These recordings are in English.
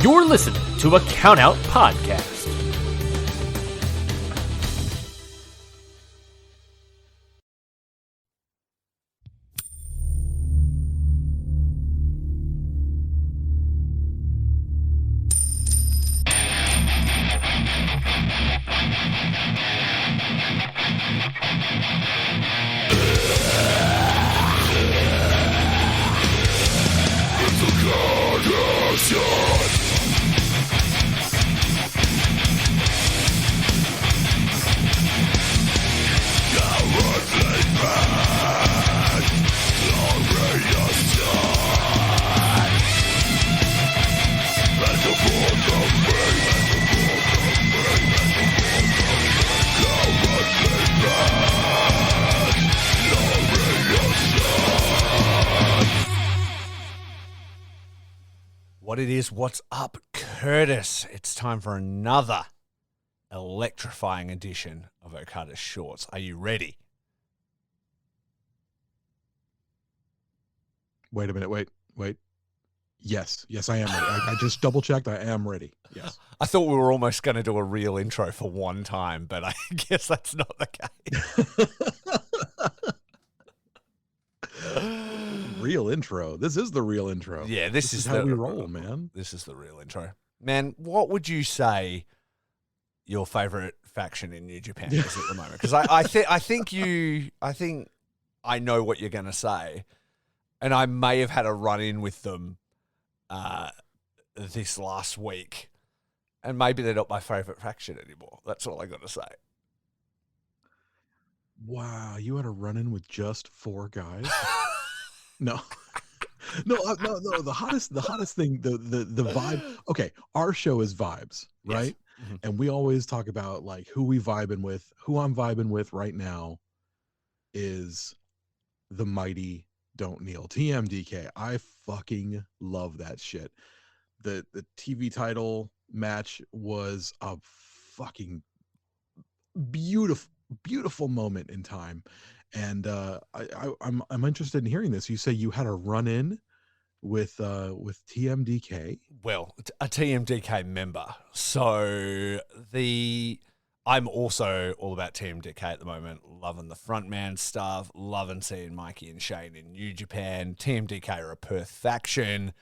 You're listening to a Countout Podcast. What it is, what's up, Curtis? It's time for another electrifying edition of Okada Shorts. Are you ready? Wait a minute, wait. Yes, I am ready. I just double-checked. I am ready. Yes. I thought we were almost going to do a real intro for one time, but I guess that's not the case. Real intro. This is the real intro. Yeah, this is how we roll, man. This is the real intro. Man, what would you say your favorite faction in New Japan is at the moment? Because I think I know what you're going to say, and I may have had a run-in with them this last week, and maybe they're not my favorite faction anymore. That's all I got to say. Wow, you had a run-in with just 4 guys? No. No. The hottest thing, the vibe. Okay, our show is vibes, right? Yes. Mm-hmm. And we always talk about like who we vibing with. Who I'm vibing with right now is the mighty Don't Kneel, TMDK. I fucking love that shit. The TV title match was a fucking beautiful moment in time. And I'm interested in hearing this. You say you had a run-in with TMDK. Well, a TMDK member. So I'm also all about TMDK at the moment. Loving the frontman stuff. Loving seeing Mikey and Shane in New Japan. TMDK are a Perth faction.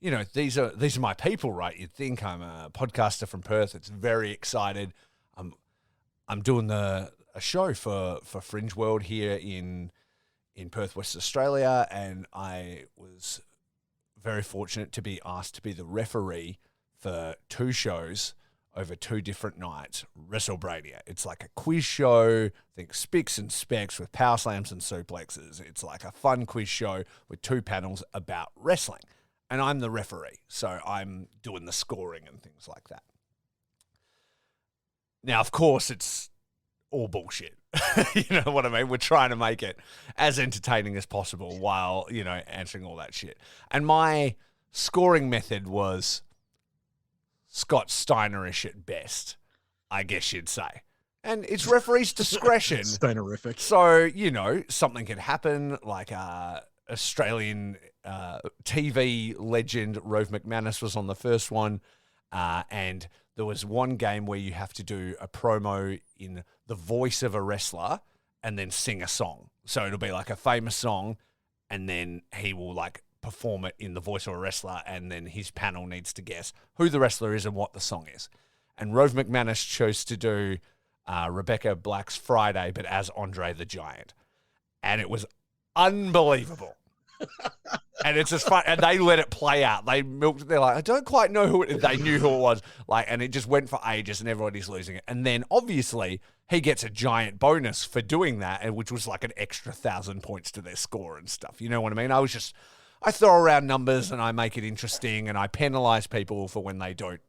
You know, these are my people, right? You'd think. I'm a podcaster from Perth. It's very excited. I'm doing a show for Fringe World here in Perth, West Australia, and I was very fortunate to be asked to be the referee for 2 shows over 2 different nights. WrestleBrania. It's like a quiz show. Think Spicks and Specs with power slams and suplexes. It's like a fun quiz show with 2 panels about wrestling, and I'm the referee, so I'm doing the scoring and things like that. Now, of course, it's all bullshit. You know what I mean? We're trying to make it as entertaining as possible while, you know, answering all that shit. And my scoring method was Scott Steinerish at best, I guess you'd say. And it's referee's discretion. Steinerific. So, you know, something could happen, like Australian TV legend Rove McManus was on the first one, and there was one game where you have to do a promo in the voice of a wrestler and then sing a song. So it'll be like a famous song, and then he will like perform it in the voice of a wrestler, and then his panel needs to guess who the wrestler is and what the song is. And Rove McManus chose to do Rebecca Black's Friday, but as Andre the Giant. And it was unbelievable. And it's just fun, and they let it play out. They milked it. They're like, I don't quite know who it. They knew who it was. Like, and it just went for ages, and everybody's losing it. And then obviously he gets a giant bonus for doing that, and which was like an extra 1,000 points to their score and stuff. You know what I mean? I throw around numbers and I make it interesting, and I penalize people for when they don't,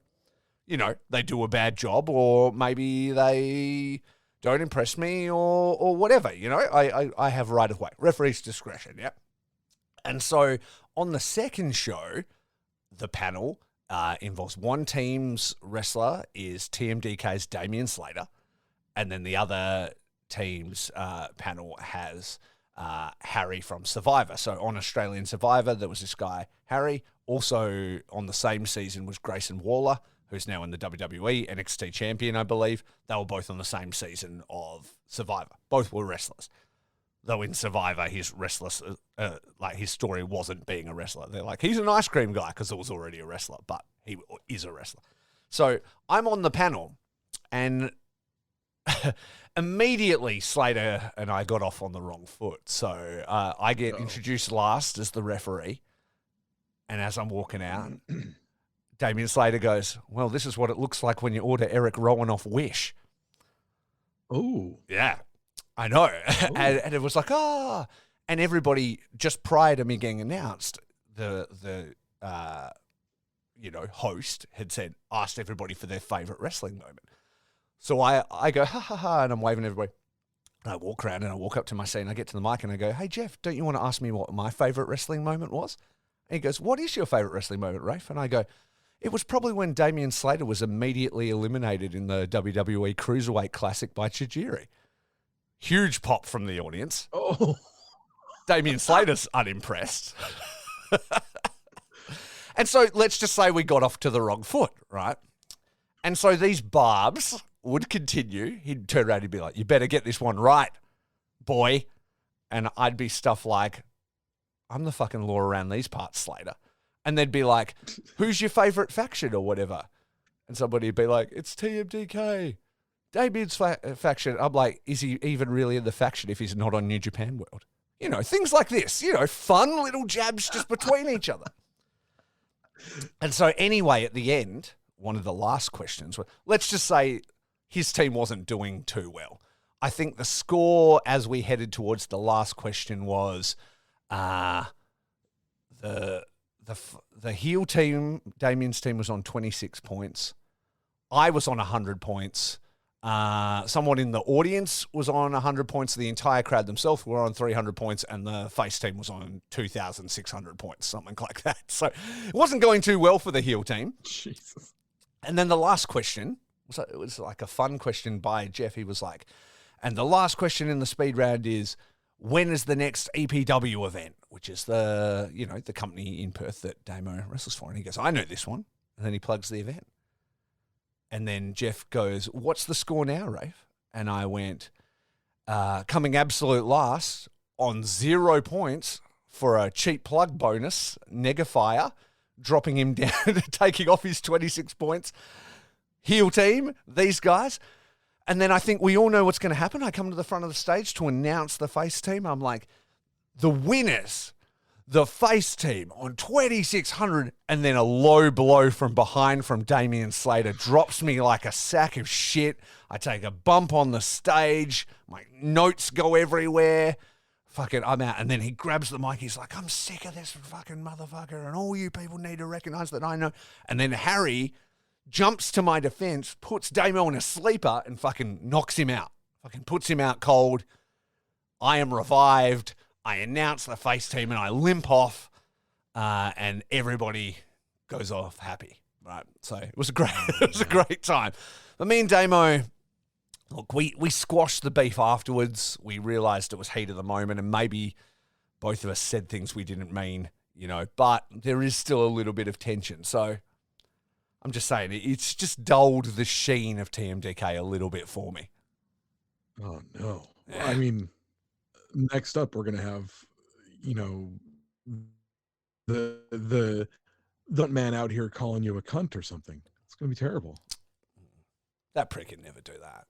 you know, they do a bad job, or maybe they don't impress me, or whatever. You know, I have right of way, referee's discretion. Yeah. And so on the second show, the panel involves one team's wrestler is TMDK's Damian Slater, and then the other team's panel has Harry from Survivor. So on Australian Survivor, there was this guy, Harry. Also on the same season was Grayson Waller, who's now in the WWE, NXT champion, I believe. They were both on the same season of Survivor. Both were wrestlers. Though in Survivor, his his story wasn't being a wrestler. They're like, he's an ice cream guy because it was already a wrestler, but he is a wrestler. So I'm on the panel, and immediately Slater and I got off on the wrong foot. So I get introduced last as the referee, and as I'm walking out, Damian Slater goes, well, this is what it looks like when you order Eric Rowan off Wish. Oh. Yeah. I know. And it was like, and everybody, just prior to me getting announced, the host had asked everybody for their favorite wrestling moment. So I go, ha, ha, ha, and I'm waving everybody. And I walk around and I walk up to my seat and I get to the mic and I go, hey, Jeff, don't you want to ask me what my favorite wrestling moment was? And he goes, what is your favorite wrestling moment, Rafe? And I go, it was probably when Damian Slater was immediately eliminated in the WWE Cruiserweight Classic by Chijiri. Huge pop from the audience. Oh. Damian Slater's unimpressed. And so let's just say we got off to the wrong foot, right? And so these barbs would continue. He'd turn around and he'd be like, you better get this one right, boy. And I'd be stuff like, I'm the fucking law around these parts, Slater. And they'd be like, who's your favorite faction or whatever? And somebody would be like, it's TMDK. Damian's faction. I'm like, is he even really in the faction if he's not on New Japan World? You know, things like this. You know, fun little jabs just between each other. And so anyway, at the end, one of the last questions, let's just say his team wasn't doing too well. I think the score as we headed towards the last question was the heel team, Damian's team, was on 26 points. I was on 100 points. Someone in the audience was on 100 points. The entire crowd themselves were on 300 points, and the face team was on 2,600 points, something like that. So it wasn't going too well for the heel team. Jesus. And then the last question, it was like a fun question by Jeff. He was like, and the last question in the speed round is, when is the next EPW event? Which is the company in Perth that Damo wrestles for. And he goes, I know this one. And then he plugs the event. And then Jeff goes, what's the score now, Rafe? And I went, coming absolute last on 0 points for a cheap plug bonus, Negafier, dropping him down, taking off his 26 points. Heel team, these guys. And then I think we all know what's going to happen. I come to the front of the stage to announce the face team. I'm like, the winners, the face team on 2,600, and then a low blow from behind from Damian Slater drops me like a sack of shit. I take a bump on the stage. My notes go everywhere. Fucking, I'm out. And then he grabs the mic. He's like, I'm sick of this fucking motherfucker, and all you people need to recognize that I know. And then Harry jumps to my defense, puts Damo in a sleeper, and fucking knocks him out. Fucking puts him out cold. I am revived. I announce the face team and I limp off, and everybody goes off happy. Right, so it was a great time. But me and Damo, look, we squashed the beef afterwards. We realised it was heat of the moment, and maybe both of us said things we didn't mean, But there is still a little bit of tension. So I'm just saying, it's just dulled the sheen of TMDK a little bit for me. Oh no! Yeah. I mean, next up we're gonna have, the man out here calling you a cunt or something. It's gonna be terrible. That prick can never do that.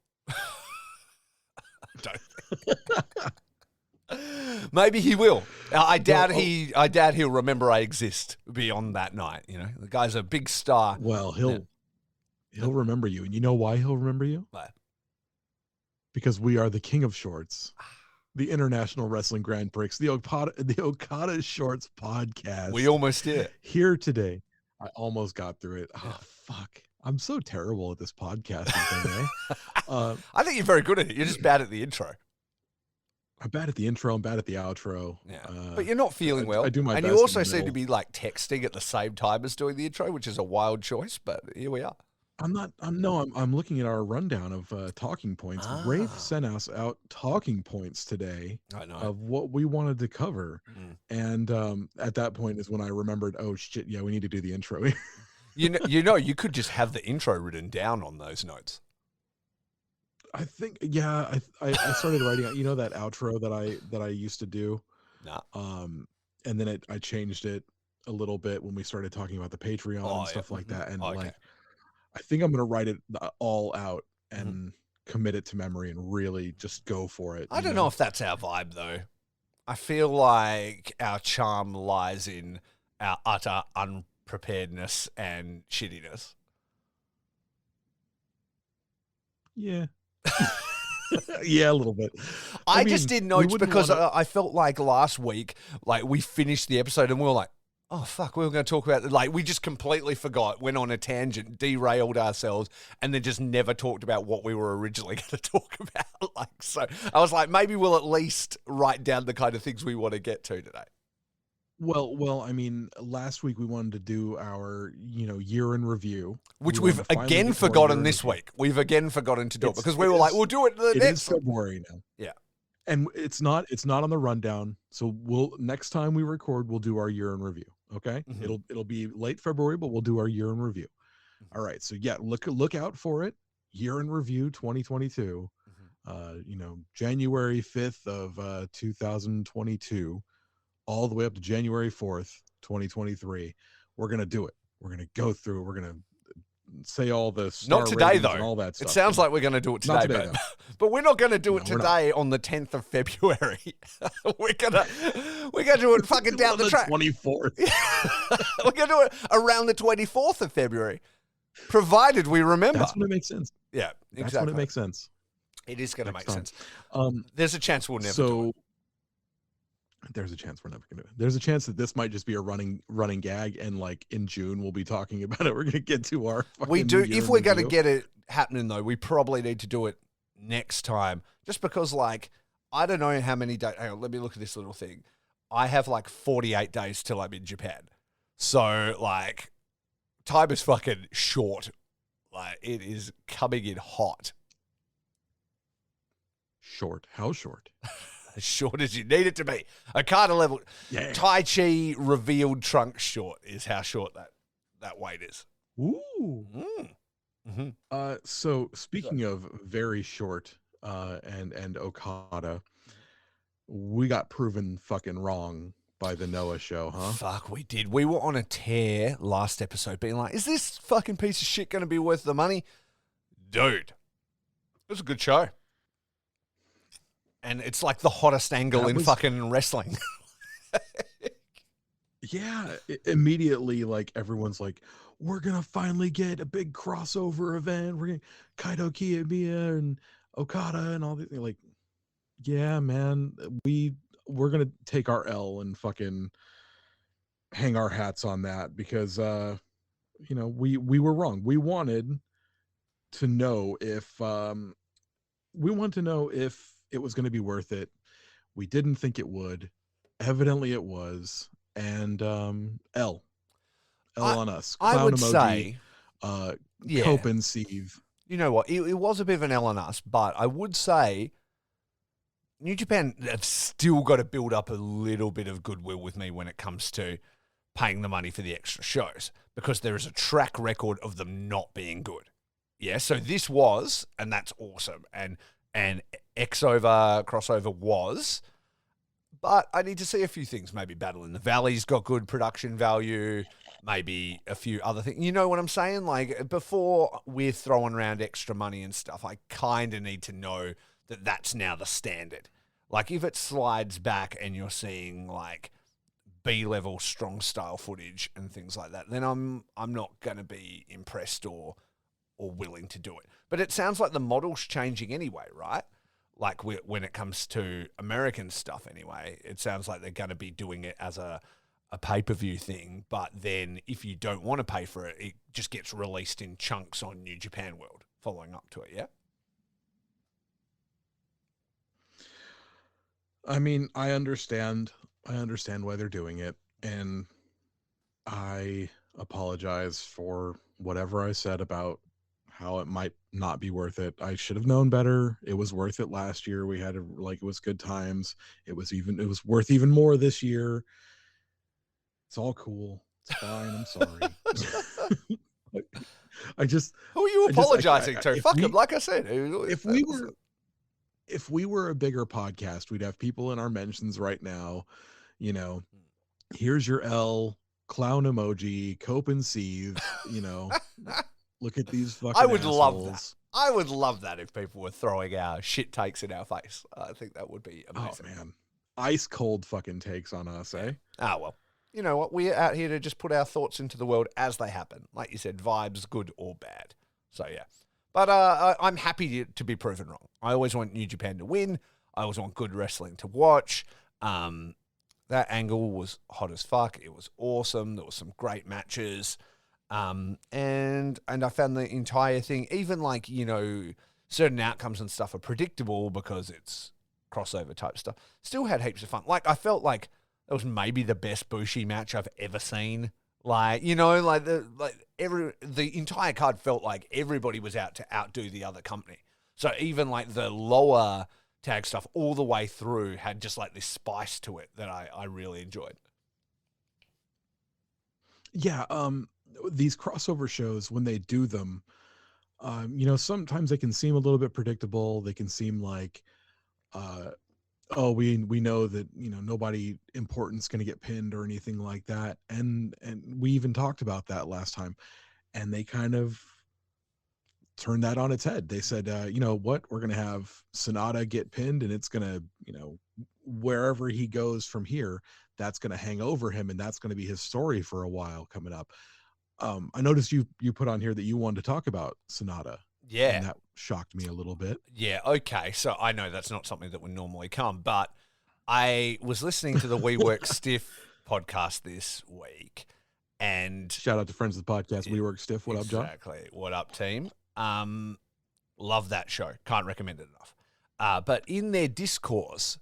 I don't. Maybe he will. I doubt he'll remember I exist beyond that night. The guy's a big star. Well, he'll remember you, and you know why he'll remember you? Why? Because we are the King of Shorts, the International Wrestling Grand Prix, the Okada Shorts podcast. We almost did it. Here today. I almost got through it. Oh, fuck. I'm so terrible at this podcasting thing, eh? I think you're very good at it. You're just bad at the intro. I'm bad at the intro. I'm bad at the outro. Yeah, but you're not feeling well. I do my best. And you also seem to be like texting at the same time as doing the intro, which is a wild choice, but here we are. I'm looking at our rundown of talking points. Rafe Ah, sent us out talking points today I know. of what we wanted to cover. Mm. And at that point is when I remembered, oh shit, yeah, we need to do the intro. You could just have the intro written down on those notes. I think, yeah, I started writing out, that outro that I used to do. Nah. Um, and then I changed it a little bit when we started talking about the Patreon Oh and yeah. stuff like that. And Okay. like, I think I'm gonna write it all out Mhm. and commit it to memory and really just go for it. I don't know if that's our vibe though. I feel like our charm lies in our utter unpreparedness and shittiness. Yeah. Yeah, a little bit. I mean, just did we notes wouldn't because wanna. I felt like last week, like we finished the episode and we were like, oh fuck, we were going to talk about, like, we just completely forgot, went on a tangent, derailed ourselves, and then just never talked about what we were originally going to talk about. Like, so I was like, maybe we'll at least write down the kind of things we want to get to today. Well, I mean, last week we wanted to do our, year in review. Which We wanted we've to finally again get to our year forgotten in this review. week. We've again forgotten to do it because we It were like, is we'll do it the it is next one. February now. Yeah. And it's not on the rundown. So next time we record, we'll do our year in review. Okay. Mm-hmm. It'll be late February, but we'll do our year in review. Mm-hmm. All right. So yeah, look out for it. Year in review 2022. Mm-hmm. January 5th of 2022, all the way up to January 4th, 2023. We're gonna do it. We're gonna go through. We're gonna say all the Not star today, ratings and though. all that It stuff. sounds like we're going to do it Not today, today, though. but we're not going to do it No, we're not. today on the 10th of February. we're gonna do it fucking down the track. 24th. We're going to do it around the 24th of February, provided we remember. That's when it makes sense. Yeah, exactly. That's when it makes sense. It is going to make time. sense. There's a chance we'll never do it. There's a chance we're never gonna. There's a chance that this might just be a running gag, and like in June we'll be talking about it. We're gonna get to our. We do. Year If in we're going to review. get it happening, though, we probably need to do it next time. Just because, like, I don't know how many days. Hang on, let me look at this little thing. I have like 48 days till I'm in Japan. So, like, time is fucking short. Like, it is coming in hot. Short. How short? As short as you need it to be. Okada level. Yeah. Tai Chi revealed trunk short is how short that weight is. Ooh. Mm-hmm. So speaking of very short, and Okada, we got proven fucking wrong by the Noah show, huh? Fuck, we did. We were on a tear last episode being like, is this fucking piece of shit going to be worth the money? Dude, it was a good show. And it's like the hottest angle in fucking wrestling. Yeah, immediately, like, everyone's like, we're going to finally get a big crossover event. We're going to Kaito Kiyomiya and Okada and all these. Like, yeah, man, we're going to take our L and fucking hang our hats on that because, we were wrong. We wanted to know if it was going to be worth it. We didn't think it would. Evidently it was. And L on us. Clown I would emoji, say, Cope and Sieve. You know what? It was a bit of an L on us, but I would say New Japan have still got to build up a little bit of goodwill with me when it comes to paying the money for the extra shows because there is a track record of them not being good. Yeah, so this was, and that's awesome. And crossover was, but I need to see a few things. Maybe Battle in the Valley's got good production value. Maybe a few other things. You know what I'm saying? Like, before we're throwing around extra money and stuff, I kind of need to know that that's now the standard. Like, if it slides back and you're seeing, like, B-level strong style footage and things like that, then I'm not going to be impressed or willing to do it. But it sounds like the model's changing anyway, right? Like, when it comes to American stuff anyway, it sounds like they're going to be doing it as a pay-per-view thing, but then if you don't want to pay for it, it just gets released in chunks on New Japan World following up to it, yeah? I mean, I understand why they're doing it, and I apologize for whatever I said about how it might not be worth it. I should have known better. It was worth it last year. We had it was good times. It was worth even more this year. It's all cool. It's fine. I'm sorry. I just Who are you apologizing to? Fuck him. Like I said, if we were a bigger podcast, we'd have people in our mentions right now. You know, here's your L clown emoji, cope and seethe. You know, look at these fucking. I would assholes. love that. I would love that if people were throwing our shit takes in our face. I think that would be amazing. Oh man, ice cold fucking takes on us, eh? Ah well. You know what? We're out here to just put our thoughts into the world as they happen. Like you said, vibes, good or bad. So, yeah. But I'm happy to be proven wrong. I always want New Japan to win. I always want good wrestling to watch. That angle was hot as fuck. It was awesome. There was some great matches. And I found the entire thing, even like, you know, certain outcomes and stuff are predictable because it's crossover type stuff. Still had heaps of fun. Like, I felt like that was maybe the best Bushi match I've ever seen. Like, you know, like the entire card felt like everybody was out to outdo the other company. So even like the lower tag stuff all the way through had just like this spice to it that I really enjoyed. Yeah, these crossover shows, when they do them, you know, sometimes they can seem a little bit predictable. They can seem like oh, we know that, you know, nobody important's going to get pinned or anything like that. And we even talked about that last time, and they kind of turned that on its head. They said, you know what, we're going to have Sonata get pinned, and it's going to, you know, wherever he goes from here, that's going to hang over him, and that's going to be his story for a while coming up. I noticed you put on here that you wanted to talk about Sonata. Yeah. And that shocked me a little bit. Yeah, okay. So I know that's not something that would normally come, but I was listening to the We Work Stiff podcast this week, and shout out to friends of the podcast, We Work Stiff. What up, John? Exactly. What up, team? Love that show. Can't recommend it enough. But in their discourse,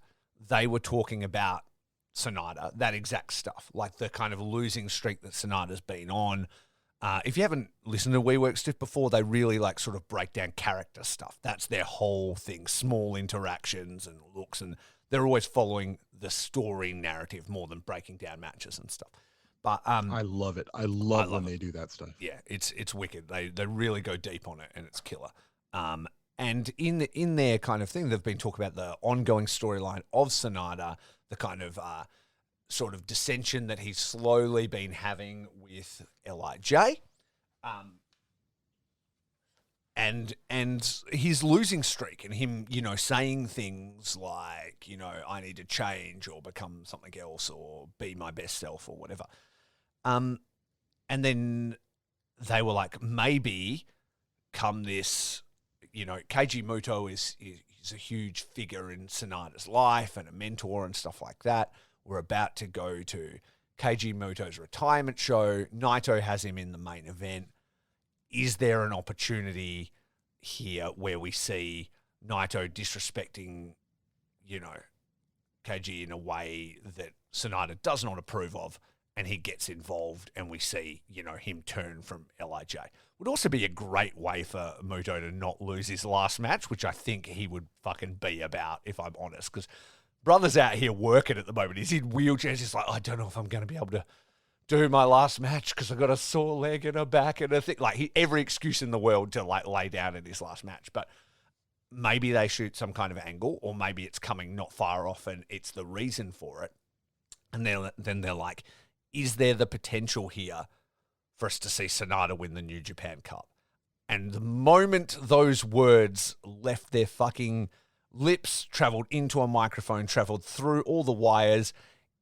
they were talking about Sonata, that exact stuff, like the kind of losing streak that Sonata's been on. If you haven't listened to We Work Stiff before, they really like sort of break down character stuff. That's their whole thing, small interactions and looks, and they're always following the story narrative more than breaking down matches and stuff. But I love it. I love when they do that stuff. Yeah, it's wicked. They really go deep on it, and it's killer. And in their kind of thing, they've been talking about the ongoing storyline of Sonata, the kind of sort of dissension that he's slowly been having with LIJ, and his losing streak, and him, you know, saying things like, you know, I need to change or become something else or be my best self or whatever. And then they were like, maybe come this, you know, Keiji Muto is a huge figure in Sonata's life and a mentor and stuff like that. We're about to go to Keiji Muto's retirement show. Naito has him in the main event. Is there an opportunity here where we see Naito disrespecting, you know, Keiji in a way that Sonata does not approve of, and he gets involved, and we see, you know, him turn from LIJ? Would also be a great way for Muto to not lose his last match, which I think he would fucking be about, if I'm honest, because brother's out here working at the moment. He's in wheelchairs. He's like, I don't know if I'm going to be able to do my last match because I've got a sore leg and a back and a thing. Like, every excuse in the world to like lay down in his last match. But maybe they shoot some kind of angle, or maybe it's coming not far off and it's the reason for it. And then they're like, is there the potential here for us to see Sonata win the New Japan Cup? And the moment those words left their fucking lips, traveled into a microphone, traveled through all the wires,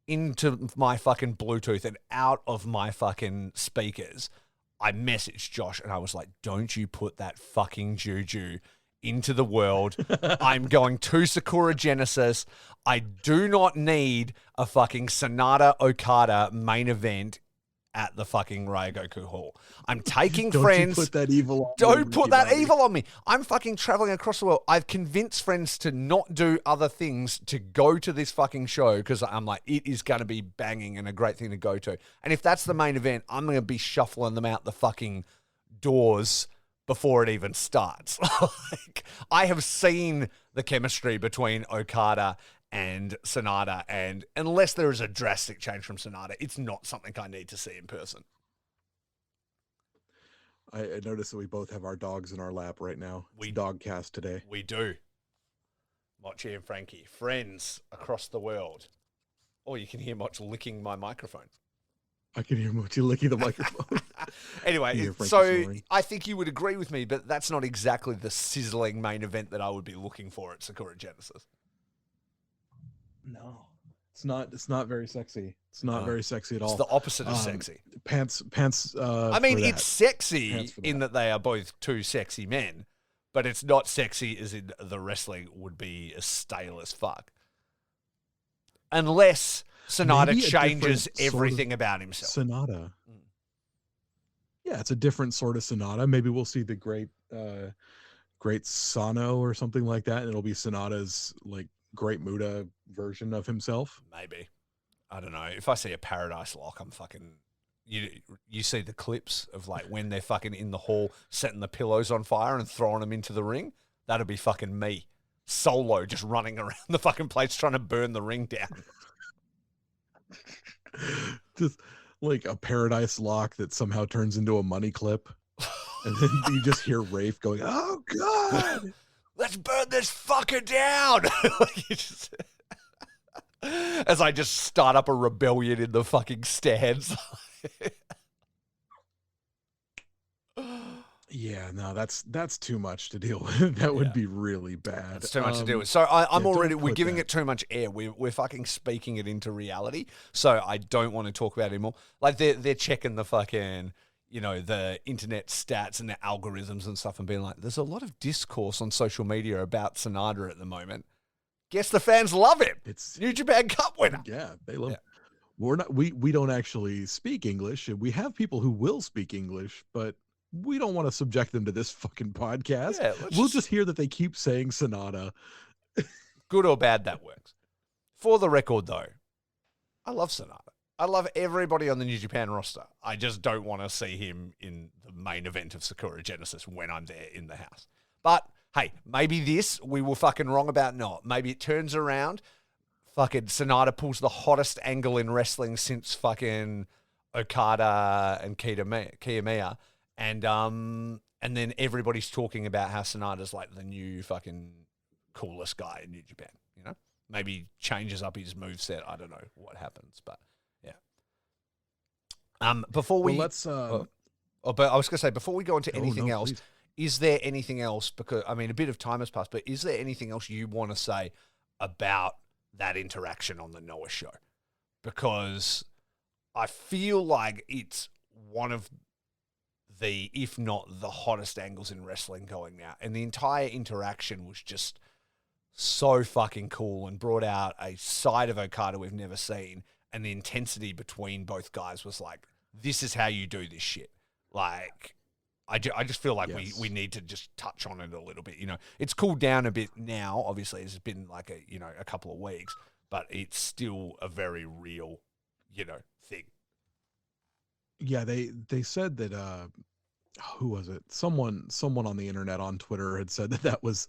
into my fucking Bluetooth and out of my fucking speakers, I messaged Josh and I was like, don't you put that fucking juju into the world. I'm going to Sakura Genesis. I do not need a fucking Sonata Okada main event at the fucking Ryogoku Hall. I'm taking friends. Don't put that evil on me. Don't put that evil on me. I'm fucking traveling across the world. I've convinced friends to not do other things to go to this fucking show because I'm like, it is going to be banging and a great thing to go to. And if that's the main event, I'm going to be shuffling them out the fucking doors before it even starts. Like, I have seen the chemistry between Okada and Sonata, and unless there is a drastic change from Sonata, it's not something I need to see in person. I noticed that we both have our dogs in our lap right now. It's We- dog cast today. We do. Mochi and Frankie, friends across the world. Or you can hear Moch licking my microphone. I can hear Mochi licking the microphone. Anyway, You hear Frankie so snoring. I think you would agree with me, but that's not exactly the sizzling main event that I would be looking for at Sakura Genesis. No, it's not. It's not very sexy. It's not No. very sexy at all. It's the opposite of sexy. Pants. I mean, for it's that. sexy Pants for in that they are both two sexy men, but it's not sexy as in the wrestling would be as stale as fuck. Unless Sonata Maybe a changes different sort of everything about himself. Sonata. Mm. Yeah, it's a different sort of Sonata. Maybe we'll see the great Sano or something like that, and it'll be Sonata's like Great Muda version of himself. Maybe. I don't know. If I see a Paradise Lock, I'm fucking... You see the clips of like when they're fucking in the hall setting the pillows on fire and throwing them into the ring? That'd be fucking me. Solo just running around the fucking place trying to burn the ring down. Just like a Paradise Lock that somehow turns into a money clip. And then you just hear Rafe going, "Oh God!" Let's burn this fucker down. Like, you just... As I just start up a rebellion in the fucking stands. Yeah, no, that's too much to deal with. That would be really bad. It's too much to deal with. So I'm yeah, already, don't we're put giving that. it too much air. We're fucking speaking it into reality. So I don't want to talk about it anymore. Like they're checking the fucking, the internet stats and the algorithms and stuff and being like, there's a lot of discourse on social media about Sonata at the moment. Guess the fans love him. It's New Japan Cup winner. yeah, they love. Yeah. We don't actually speak English. We have people who will speak English, but we don't want to subject them to this fucking podcast. Yeah, We'll just hear that they keep saying Sonata. Good or bad, that works. For the record, though, I love Sonata. I love everybody on the New Japan roster. I just don't want to see him in the main event of Sakura Genesis when I'm there in the house. But, hey, maybe this we were fucking wrong about not. Maybe it turns around. Fucking Sonata pulls the hottest angle in wrestling since fucking Okada and Kiyomiya. And then everybody's talking about how Sonata's like the new fucking coolest guy in New Japan, Maybe changes up his moveset. I don't know what happens, but yeah. Before we... Well, let's... but I was going to say, before we go into anything else, please. is there anything else? Because, I mean, a bit of time has passed, but is there anything else you want to say about that interaction on the Noah show? Because I feel like it's one of the, if not the hottest angles in wrestling going now. And the entire interaction was just so fucking cool and brought out a side of Okada we've never seen. And the intensity between both guys was like, this is how you do this shit. Like, I just feel like Yes. we need to just touch on it a little bit. It's cooled down a bit now. Obviously, it's been like a couple of weeks, but it's still a very real, thing. Yeah, they said that who was it? Someone on the internet on Twitter had said that was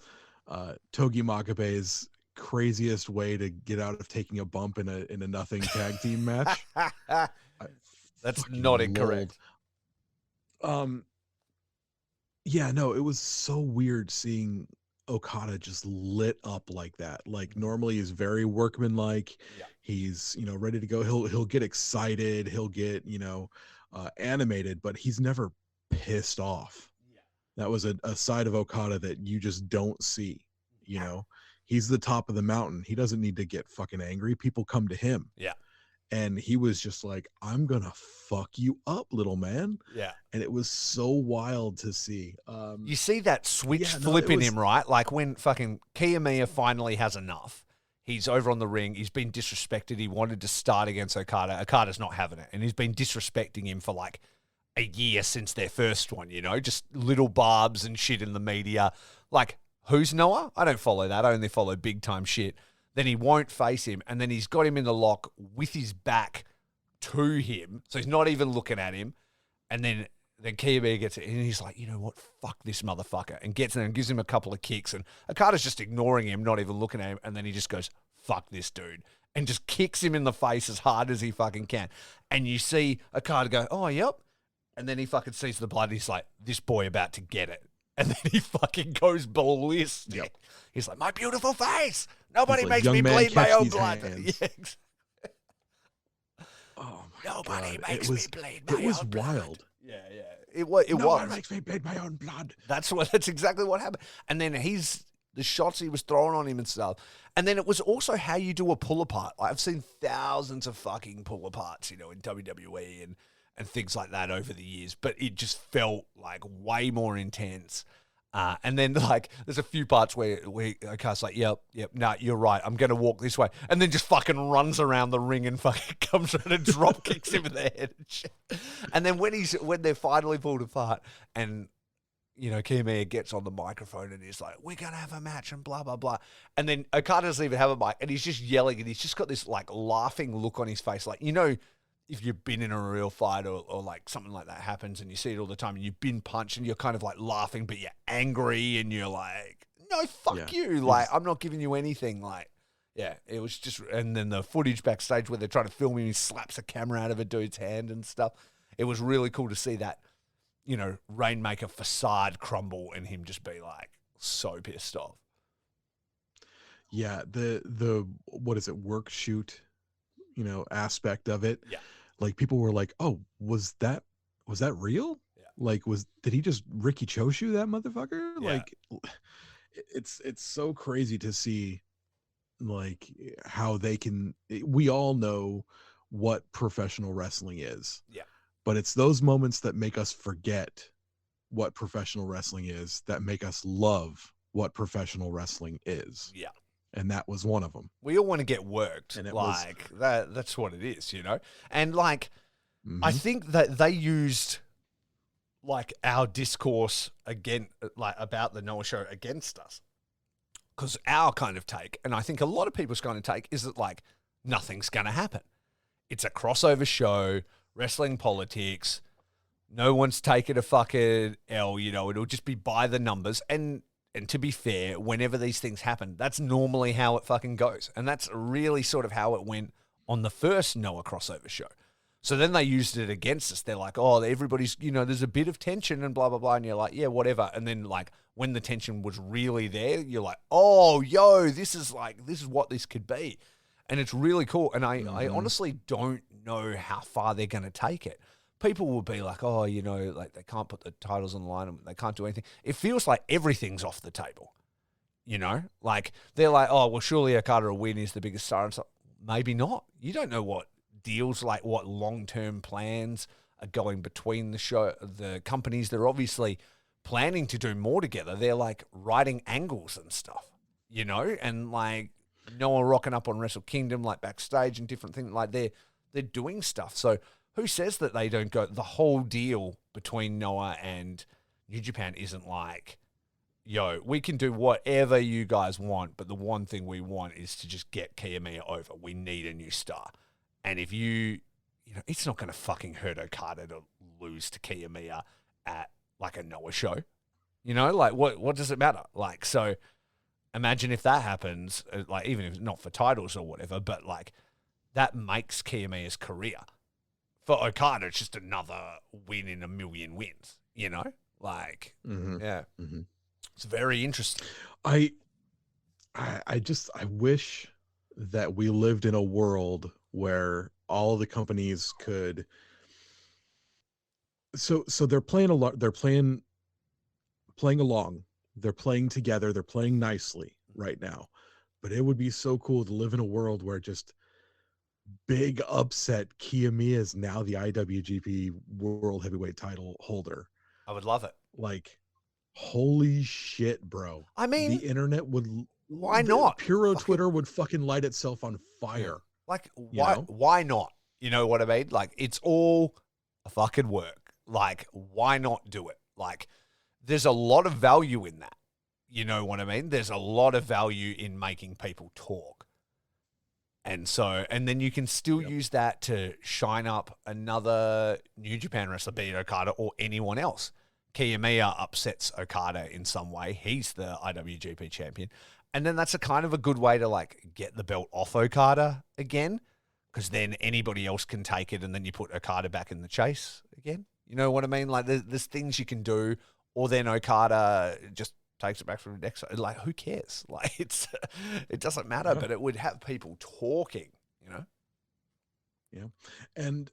Togi Makabe's craziest way to get out of taking a bump in a nothing tag team match. That's fucking not incorrect. Yeah, no, it was so weird seeing Okada just lit up like that. Like normally he's very workmanlike. Yeah. He's, ready to go. He'll get excited, he'll get, animated, but he's never pissed off. Yeah. That was a side of Okada that you just don't see, He's the top of the mountain. He doesn't need to get fucking angry. People come to him. Yeah. And he was just like, I'm gonna fuck you up, little man. Yeah. And it was so wild to see. You see that switch yeah, no, flip it in was- him, right? Like when fucking Kiyomiya finally has enough. He's over on the ring. He's been disrespected. He wanted to start against Okada. Okada's not having it. And he's been disrespecting him for like a year since their first one, just little barbs and shit in the media. Like, who's Noah? I don't follow that. I only follow big time shit. Then he won't face him. And then he's got him in the lock with his back to him. So he's not even looking at him. And then then Kiyomiya gets it, and he's like, you know what, fuck this motherfucker, and gets in there and gives him a couple of kicks, and Okada's just ignoring him, not even looking at him, and then he just goes, fuck this dude, and just kicks him in the face as hard as he fucking can. And you see Okada go, oh, yep. And then he fucking sees the blood, and he's like, this boy about to get it. And then he fucking goes ballistic. Yep. He's like, my beautiful face. Nobody makes me bleed my own blood. Yeah, oh my Nobody God. makes me bleed my own blood. It was wild. Yeah. It was. No one makes me bleed my own blood. That's exactly what happened. And then the shots he was throwing on him and stuff. And then it was also how you do a pull apart. Like, I've seen thousands of fucking pull aparts, in WWE and things like that over the years, but it just felt like way more intense. And then like there's a few parts where Okada's like, yep, no, you're right, I'm going to walk this way. And then just fucking runs around the ring and fucking comes around and drop kicks him in the head and shit. And then when they're finally pulled apart and, Kiyomiya gets on the microphone and he's like, we're going to have a match and blah, blah, blah. And then Okada doesn't even have a mic and he's just yelling and he's just got this like laughing look on his face. Like, if you've been in a real fight or like something like that happens and you see it all the time and you've been punched and you're kind of like laughing, but you're angry and you're like, no, fuck you. Like, I'm not giving you anything. Like, yeah, it was just, and then the footage backstage where they're trying to film him, he slaps a camera out of a dude's hand and stuff. It was really cool to see that, Rainmaker facade crumble and him just be like so pissed off. Yeah. The what is it? Work shoot, aspect of it. Yeah. Like people were like, oh, was that real? Yeah. Like, did he just Ricky Choshu that motherfucker? Yeah. Like, it's so crazy to see like how we all know what professional wrestling is. Yeah. But it's those moments that make us forget what professional wrestling is, that make us love what professional wrestling is. Yeah. And that was one of them. We all want to get worked. And that's what it is, And like, I think that they used like our discourse about the Noah show against us. Because our kind of take, and I think a lot of people's kind of take, is that like nothing's going to happen. It's a crossover show, wrestling politics. No one's taking a fucking L, it'll just be by the numbers. And to be fair, whenever these things happen, that's normally how it fucking goes. And that's really sort of how it went on the first Noah crossover show. So then they used it against us. They're like, oh, everybody's, there's a bit of tension and blah, blah, blah. And you're like, yeah, whatever. And then like when the tension was really there, you're like, oh, yo, this is what this could be. And it's really cool. And I honestly don't know how far they're going to take it. People will be like, oh, like they can't put the titles on the line and they can't do anything. It feels like everything's off the table, Like they're like, oh, well, surely Okada will win. He's the biggest star. And so maybe not. You don't know what deals, like what long-term plans are going between the companies. They're obviously planning to do more together. They're like writing angles and stuff, and like Noah rocking up on Wrestle Kingdom, like backstage and different things. Like they're doing stuff. So who says that they don't go? The whole deal between Noah and New Japan isn't like, yo, we can do whatever you guys want, but the one thing we want is to just get Kiyomiya over. We need a new star. And if it's not going to fucking hurt Okada to lose to Kiyomiya at like a Noah show. Like what does it matter? Like, so imagine if that happens, like even if it's not for titles or whatever, but like that makes Kiyomiya's career. For Okada, it's just another win in a million wins, Like, yeah. Mm-hmm. It's very interesting. I wish that we lived in a world where all the companies could. So they're playing a lot. They're playing along. They're playing together. They're playing nicely right now. But it would be so cool to live in a world where just big upset, Kiyomiya is now the IWGP World Heavyweight title holder. I would love it. Like, holy shit, bro. I mean, the internet would. Why not? Puro Twitter would fucking light itself on fire. Like, why not? You know what I mean? Like, it's all a fucking work. Like, why not do it? Like, there's a lot of value in that. You know what I mean? There's a lot of value in making people talk. And then you can still use that to shine up another New Japan wrestler, be it Okada or anyone else. Kiyomiya upsets Okada in some way. He's the IWGP champion. And then that's a kind of a good way to like get the belt off Okada again, because then anybody else can take it and then you put Okada back in the chase again. You know what I mean? Like there's things you can do, or then Okada just takes it back from the next. Like, who cares? Like, it doesn't matter, but it would have people talking, you know? Yeah. And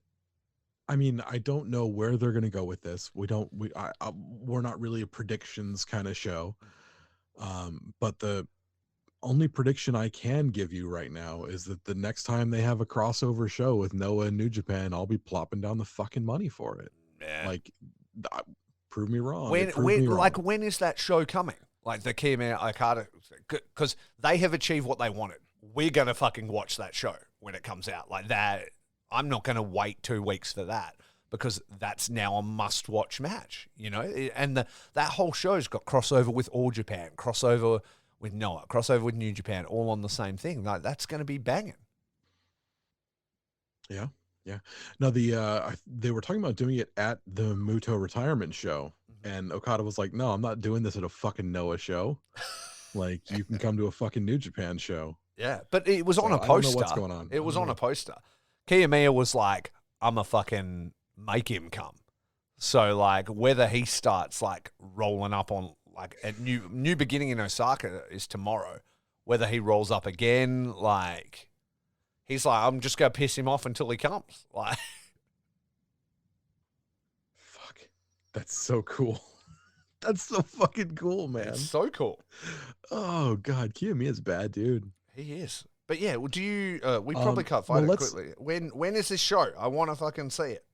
I mean, I don't know where they're going to go with this. We're not really a predictions kind of show. But the only prediction I can give you right now is that the next time they have a crossover show with Noah and New Japan, I'll be plopping down the fucking money for it. Yeah. Like, prove me wrong. When is that show coming? Like the Kiyomiya Okada, because they have achieved what they wanted. We're gonna fucking watch that show when it comes out. Like that, I'm not gonna wait 2 weeks for that, because that's now a must-watch match. You know, and that whole show's got crossover with All Japan, crossover with Noah, crossover with New Japan, all on the same thing. Like that's gonna be banging. Yeah. Yeah. No, they were talking about doing it at the Muto retirement show, and Okada was like, "No, I'm not doing this at a fucking Noah show. Like, you can come to a fucking New Japan show." Yeah, but it was on a poster. I don't know what's going on. It was on a poster. Kiyomiya was like, "I'm a fucking make him come." So like, whether he starts like rolling up on like a new beginning in Osaka is tomorrow. Whether he rolls up again, like. He's like, I'm just going to piss him off until he comes. Like, fuck. That's so cool. That's so fucking cool, man. It's so cool. Oh, God. Kiyomiya's bad, dude. He is. But yeah, do you, we probably can't find it quickly. When is this show? I want to fucking see it.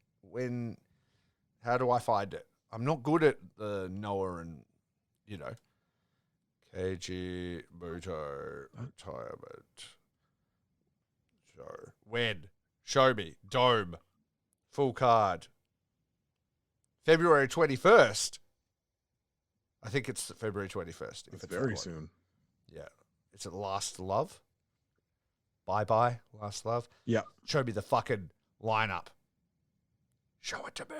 How do I find it? I'm not good at the Noah and, you know, KG Muto retirement. When? Show me. Dome. Full card. February 21st. I think it's February 21st. It's very soon. Yeah. Is it Last Love? Bye-bye, Last Love? Yeah. Show me the fucking lineup. Show it to me.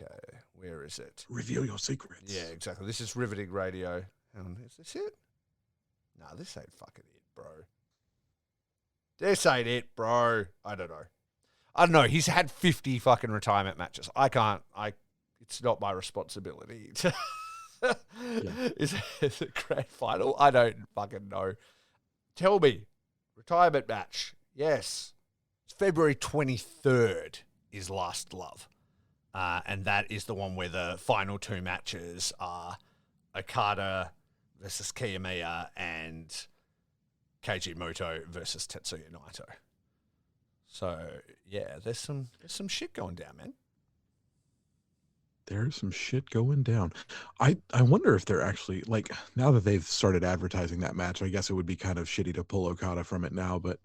Okay. Where is it? Reveal your secrets. Yeah, exactly. This is Riveting Radio. Is this it? No, this ain't fucking it, bro. This ain't it, bro. I don't know. He's had 50 fucking retirement matches. It's not my responsibility. Is it grand final? I don't fucking know. Tell me. Retirement match. Yes. It's February 23rd is Last Love. And that is the one where the final 2 matches are Okada versus Kiyomiya and KG Muto versus Tetsuya Naito. So yeah, there's some shit going down, man. There's some shit going down. I wonder if they're actually, like, now that they've started advertising that match, I guess it would be kind of shitty to pull Okada from it now, but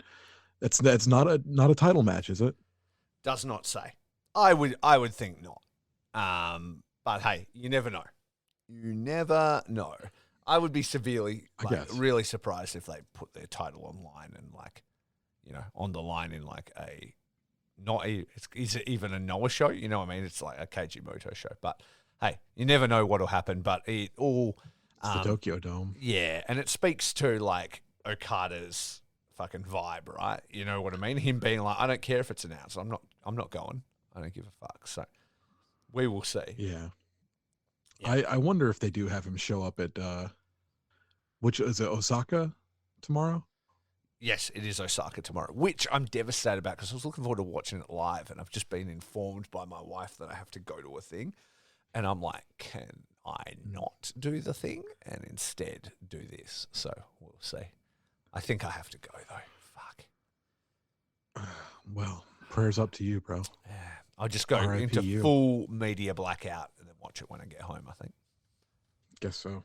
that's not a title match, is it? Does not say. I would think not. But hey, you never know. You never know. I would be severely, really surprised if they put their title online and, like, you know, on the line in like is it even a Noah show? You know what I mean? It's like a KG Muto show. But hey, you never know what'll happen. But it all it's the Tokyo Dome. Yeah, and it speaks to like Okada's fucking vibe, right? You know what I mean? Him being like, I don't care if it's announced. I'm not going. I don't give a fuck. So we will see. Yeah. I wonder if they do have him show up at which is it, Osaka tomorrow? Yes, it is Osaka tomorrow, which I'm devastated about because I was looking forward to watching it live, and I've just been informed by my wife that I have to go to a thing, and I'm like, can I not do the thing and instead do this? So we'll see. I think I have to go though. Fuck. Well, prayers up to you, bro. Yeah, I'll just go into full media blackout and then watch it when I get home, I think. Guess so.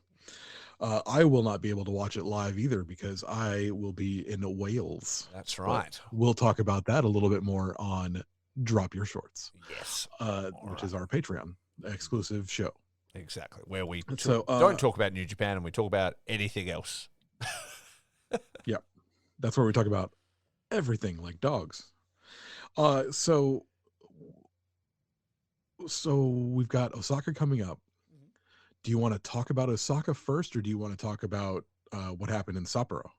I will not be able to watch it live either because I will be in Wales. That's right. But we'll talk about that a little bit more on Drop Your Shorts. Yes. Which is our Patreon exclusive show. Exactly. Where we don't talk about New Japan and we talk about anything else. Yep. That's where we talk about everything like dogs. So we've got Osaka coming up. Do you want to talk about Osaka first, or do you want to talk about what happened in Sapporo?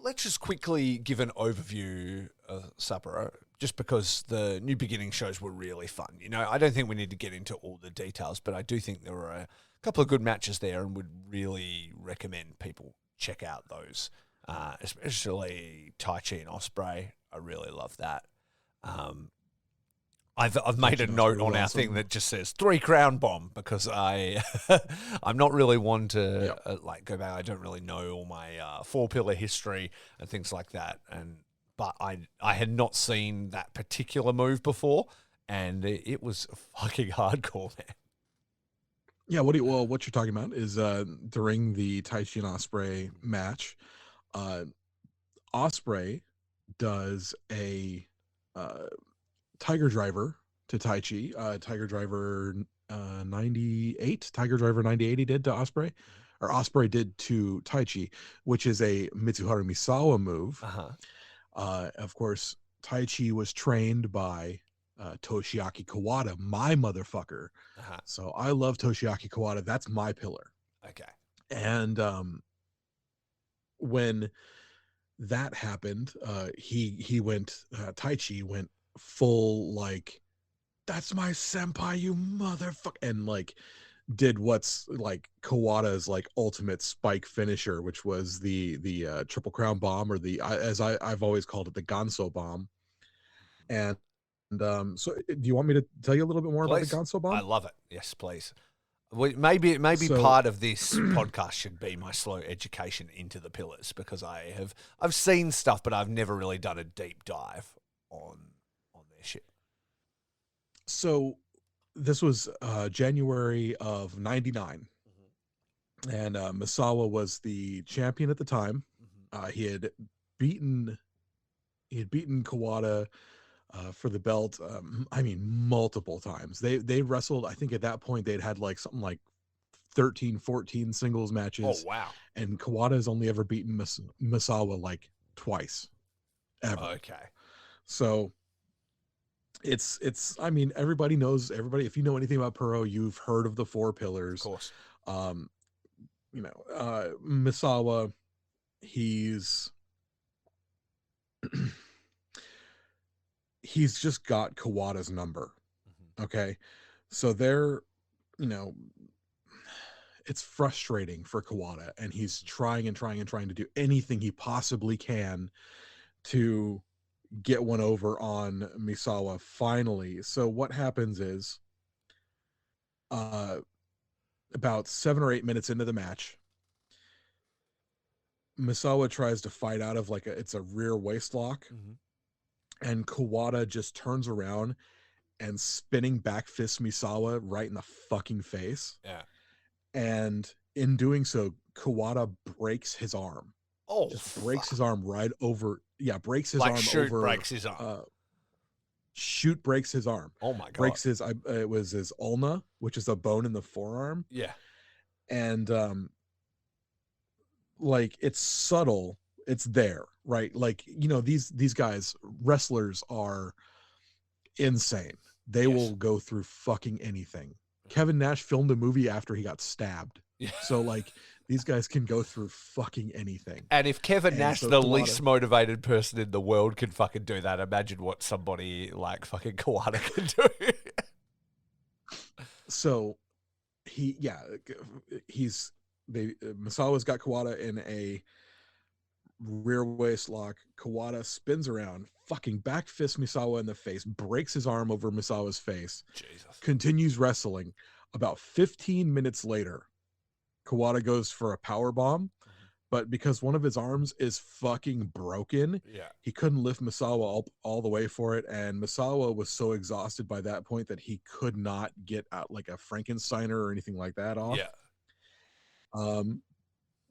Let's just quickly give an overview of Sapporo, just because the New Beginning shows were really fun. You know, I don't think we need to get into all the details, but I do think there were a couple of good matches there, and would really recommend people check out those, especially Tai Chi and Osprey. I really love that. Um, I've made a note on our thing that just says 3 crown bomb, because I'm not really one to like go back. I don't really know all my 4-pillar history and things like that. But I had not seen that particular move before, and it was fucking hardcore, man. Yeah, what you're talking about is during the Tai Chi and Osprey match, Osprey does a Tiger Driver to Tai Chi. Tiger Driver 98, Tiger Driver 98 he did to Osprey, or Osprey did to Tai Chi, which is a Mitsuharu Misawa move. Of course, Tai Chi was trained by Toshiaki Kawada, my motherfucker. So I love Toshiaki Kawada. That's my pillar. Okay. And when that happened, he went Tai Chi went full like, that's my senpai, you motherfucker, and like did what's like Kawada's like ultimate spike finisher, which was the triple crown bomb, or the as I've always called it, the Ganso bomb. And so do you want me to tell you a little bit more about the Ganso bomb? I love it. Yes, please. Maybe part of this podcast should be my slow education into the pillars, because I've seen stuff, but I've never really done a deep dive on their shit. So this was January of '99, and Misawa was the champion at the time. He had beaten Kawada for the belt. I mean, multiple times. They wrestled. I think at that point they'd had like something like 13, 14 singles matches. Oh wow! And Kawada has only ever beaten Misawa like twice, ever. Okay. So it's. I mean, everybody knows. Everybody, if you know anything about Puro, you've heard of the 4 pillars. Of course. You know, Misawa, he's just got Kawada's number. Okay. So they're, you know, it's frustrating for Kawada, and he's trying to do anything he possibly can to get one over on Misawa finally. So what happens is about 7 or 8 minutes into the match, Misawa tries to fight out of like it's a rear waist lock. And Kawada just turns around and spinning back fist Misawa right in the fucking face. Yeah. And in doing so, Kawada breaks his arm. Oh, just breaks his arm right over. Yeah, breaks his like arm shoot over. Breaks his arm. Shoot breaks his arm. Oh my god! Breaks his. It was his ulna, which is a bone in the forearm. Yeah. And like it's subtle. It's there, right? Like, you know, these guys, wrestlers, are insane. They will go through fucking anything. Kevin Nash filmed a movie after he got stabbed. So like these guys can go through fucking anything. And if Kevin Nash, the least motivated person in the world, can fucking do that, imagine what somebody like fucking Kawada can do. So Misawa's got Kawada in a rear waist lock. Kawada spins around, fucking back fist Misawa in the face, breaks his arm over Misawa's face. Jesus. Continues wrestling. About 15 minutes later, Kawada goes for a power bomb, but because one of his arms is fucking broken, he couldn't lift Misawa all the way for it, and Misawa was so exhausted by that point that he could not get out like a Frankensteiner or anything like that off.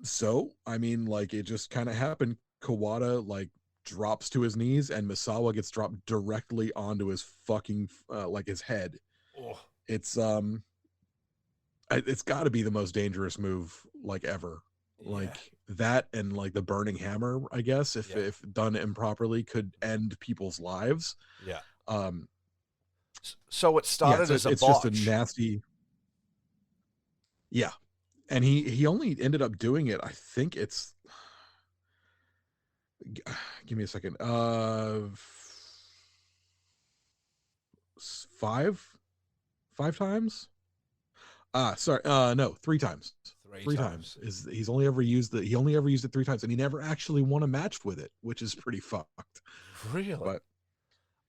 So, I mean, like, it just kind of happened. Kawada, like, drops to his knees, and Misawa gets dropped directly onto his fucking, like, his head. Oh. It's got to be the most dangerous move, like, ever. Yeah. Like that and like the burning hammer, I guess, Yeah. if done improperly, could end people's lives. Yeah. Um, So it yeah, started as a it's just a botch. nasty. Yeah, and he only ended up doing it. I think it's give me a second. Five, five times. Sorry. No, three times. Three Three times times. is he's only ever used the he only ever used it three times, and he never actually won a match with it, which is pretty fucked. Really? But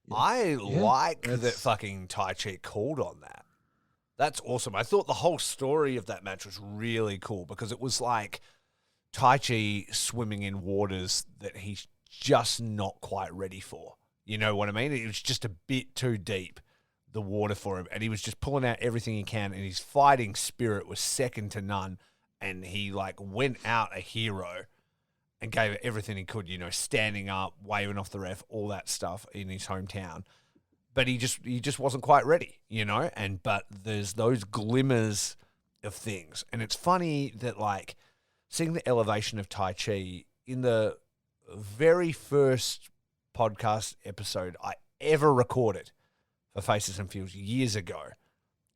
yeah, I yeah, like that that's fucking Tai Chi called on that. That's awesome. I thought the whole story of that match was really cool because it was like Tai Chi swimming in waters that he's just not quite ready for. You know what I mean? It was just a bit too deep, the water for him. And he was just pulling out everything he can. And his fighting spirit was second to none. And he like went out a hero and gave it everything he could, you know, standing up, waving off the ref, all that stuff in his hometown. But he just wasn't quite ready, you know? But there's those glimmers of things. And it's funny that like seeing the elevation of Tai Chi in the very first podcast episode I ever recorded for Faces and Feels years ago.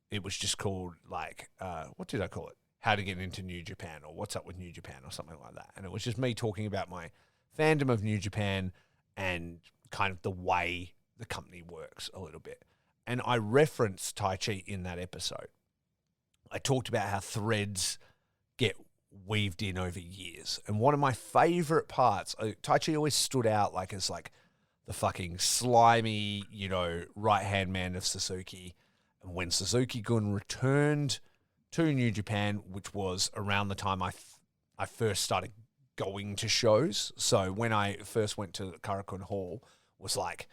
It was just called like, what did I call it? How to Get Into New Japan, or What's Up with New Japan, or something like that. And it was just me talking about my fandom of New Japan and kind of the way the company works a little bit. And I referenced Tai Chi in that episode. I talked about how threads get weaved in over years. And one of my favorite parts, Tai Chi always stood out like as like the fucking slimy, you know, right-hand man of Suzuki. And when Suzuki-gun returned to New Japan, which was around the time I first started going to shows. So when I first went to Karakun Hall was like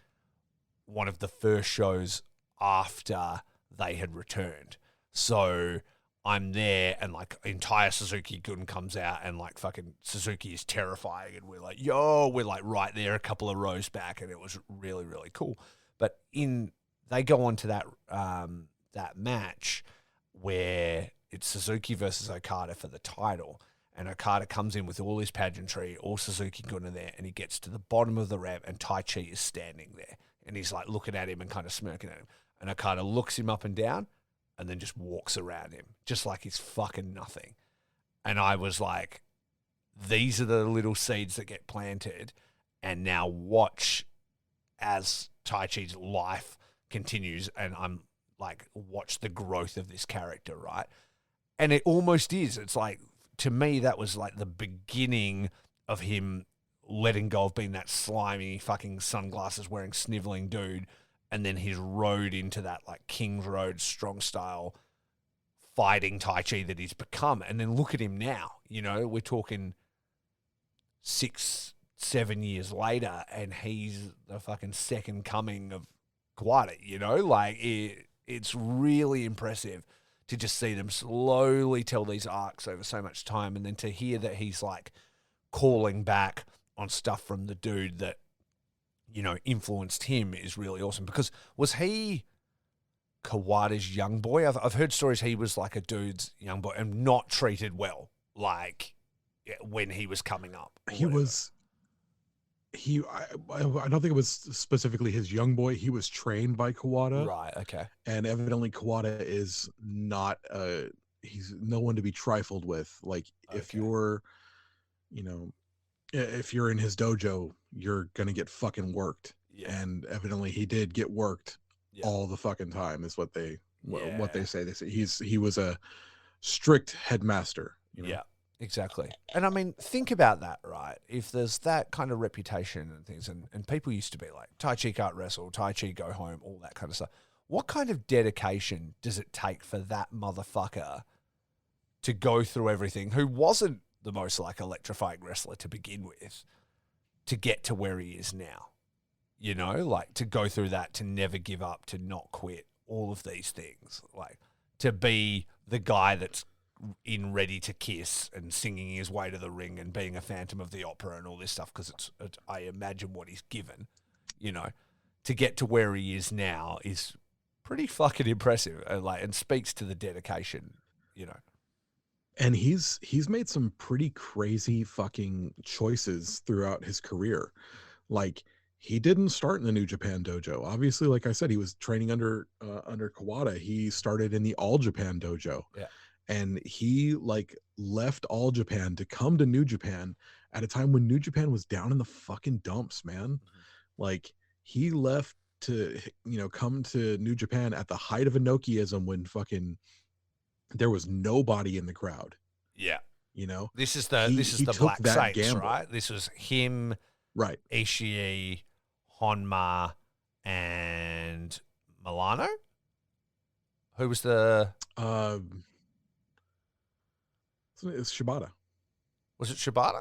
one of the first shows after they had returned. So I'm there and like entire Suzuki Gun comes out and like fucking Suzuki is terrifying and we're like, yo, we're like right there a couple of rows back, and it was really, really cool. But they go on to that match where it's Suzuki versus Okada for the title, and Okada comes in with all his pageantry, all Suzuki Gun are there, and he gets to the bottom of the ramp and Tai Chi is standing there. And he's like looking at him and kind of smirking at him. And Okada looks him up and down and then just walks around him, just like he's fucking nothing. And I was like, these are the little seeds that get planted. And now watch as Tai Chi's life continues. And I'm like, watch the growth of this character, right? And it almost is. It's like, to me, that was like the beginning of him letting go of being that slimy fucking sunglasses wearing sniveling dude, and then his road into that like King's Road strong style fighting Tai Chi that he's become. And then look at him now, you know, we're talking 6-7 years later and he's the fucking second coming of Kawada, you know, like it's really impressive to just see them slowly tell these arcs over so much time, and then to hear that he's like calling back on stuff from the dude that, you know, influenced him is really awesome. Because was he Kawada's young boy? I've heard stories he was like a dude's young boy and not treated well, like when he was coming up. He whatever. was I don't think it was specifically his young boy. He was trained by Kawada, Right, okay. and evidently Kawada is not he's no one to be trifled with. Like if Okay. you're, you know, if you're in his dojo, you're gonna get fucking worked. Yeah. And evidently he did get worked Yeah. all the fucking time, is what they Yeah. say. They say he was a strict headmaster, you know. Yeah, exactly. And I mean, think about that, right? If there's that kind of reputation and things, and people used to be like, Tai Chi can't wrestle, Tai Chi go home, all that kind of stuff. What kind of dedication does it take for that motherfucker to go through everything, who wasn't the most like electrifying wrestler to begin with, to get to where he is now? You know, like to go through that, to never give up, to not quit, all of these things, like to be the guy that's in Ready to Kiss and singing his way to the ring and being a Phantom of the Opera and all this stuff, because it's I imagine what he's given, you know, to get to where he is now is pretty fucking impressive, and speaks to the dedication, you know. And he's made some pretty crazy fucking choices throughout his career. Like, he didn't start in the New Japan dojo. Obviously, like I said, he was training under Kawada. He started in the All Japan dojo. Yeah. And he like left All Japan to come to New Japan at a time when New Japan was down in the fucking dumps, man. Like, he left to, come to New Japan at the height of Inokiism when fucking there was nobody in the crowd. Yeah. You know, This is he the took Black that Saints, gamble. right? This was him, Right. Ishii, Honma, and Milano. Who was the? It's Shibata. Was it Shibata?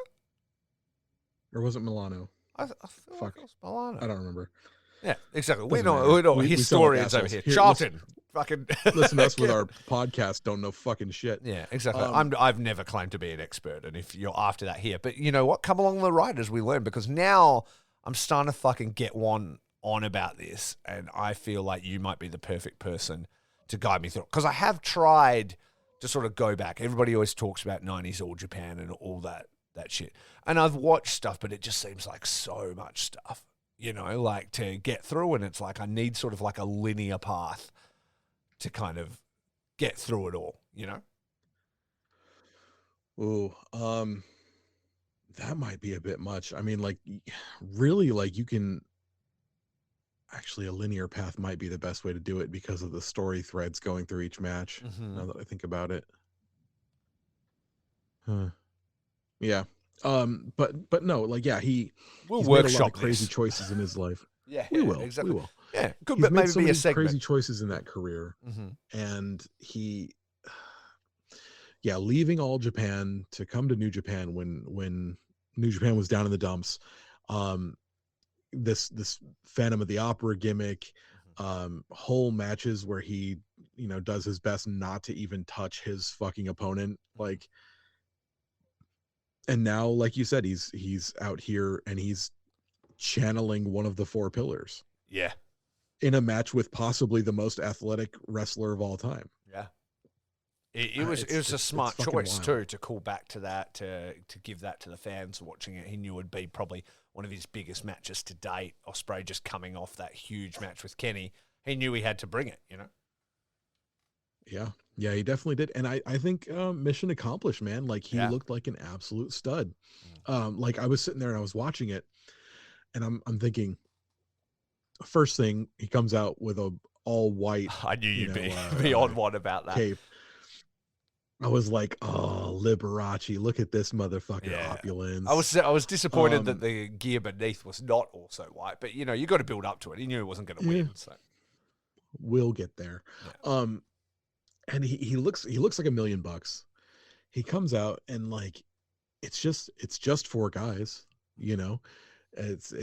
Or was it Milano? I feel like it was Milano. I don't remember. Yeah, exactly. Doesn't We're not matter. historians We over here. Here, Charlton, fucking listen to us with our podcast. Don't know fucking shit. Yeah, exactly. I've never claimed to be an expert, and if you're after that here, but you know what? Come along the ride as we learn, because now I'm starting to fucking get on about this, and I feel like you might be the perfect person to guide me through. Because I have tried to sort of go back. Everybody always talks about 90s All Japan and all that shit, and I've watched stuff, but it just seems like so much stuff. Like to get through, and it's like I need sort of like a linear path to kind of get through it all, Ooh, that might be a bit much. I mean, like, really, like, you can actually, a linear path might be the best way to do it because of the story threads going through each match. Now that I think about it. Yeah. But no, like, yeah, he's made a lot of crazy choices in his life. Yeah, we will. Exactly. We will. Yeah, good, He's but made maybe so be many a segment. crazy choices in that career, and leaving All Japan to come to New Japan when New Japan was down in the dumps. This Phantom of the Opera gimmick, whole matches where he does his best not to even touch his fucking opponent, like. And now, like you said, he's out here and he's channeling one of the four pillars. Yeah. In a match with possibly the most athletic wrestler of all time. Yeah. It was a smart choice too, to call back to that, to give that to the fans watching it. He knew it would be probably one of his biggest matches to date. Ospreay just coming off that huge match with Kenny. He knew he had to bring it, Yeah, he definitely did. And I think mission accomplished, man. Like, he looked like an absolute stud. Like, I was sitting there and I was watching it, and I'm thinking, first thing, he comes out with a all white. I knew you'd be on one about that. Cape. I was like, oh, Liberace, look at this motherfucker opulence. I was disappointed that the gear beneath was not also white, but you got to build up to it. He knew he wasn't going to win, so we'll get there. Yeah. And he looks like $1 million. He comes out and, like, it's just four guys, it's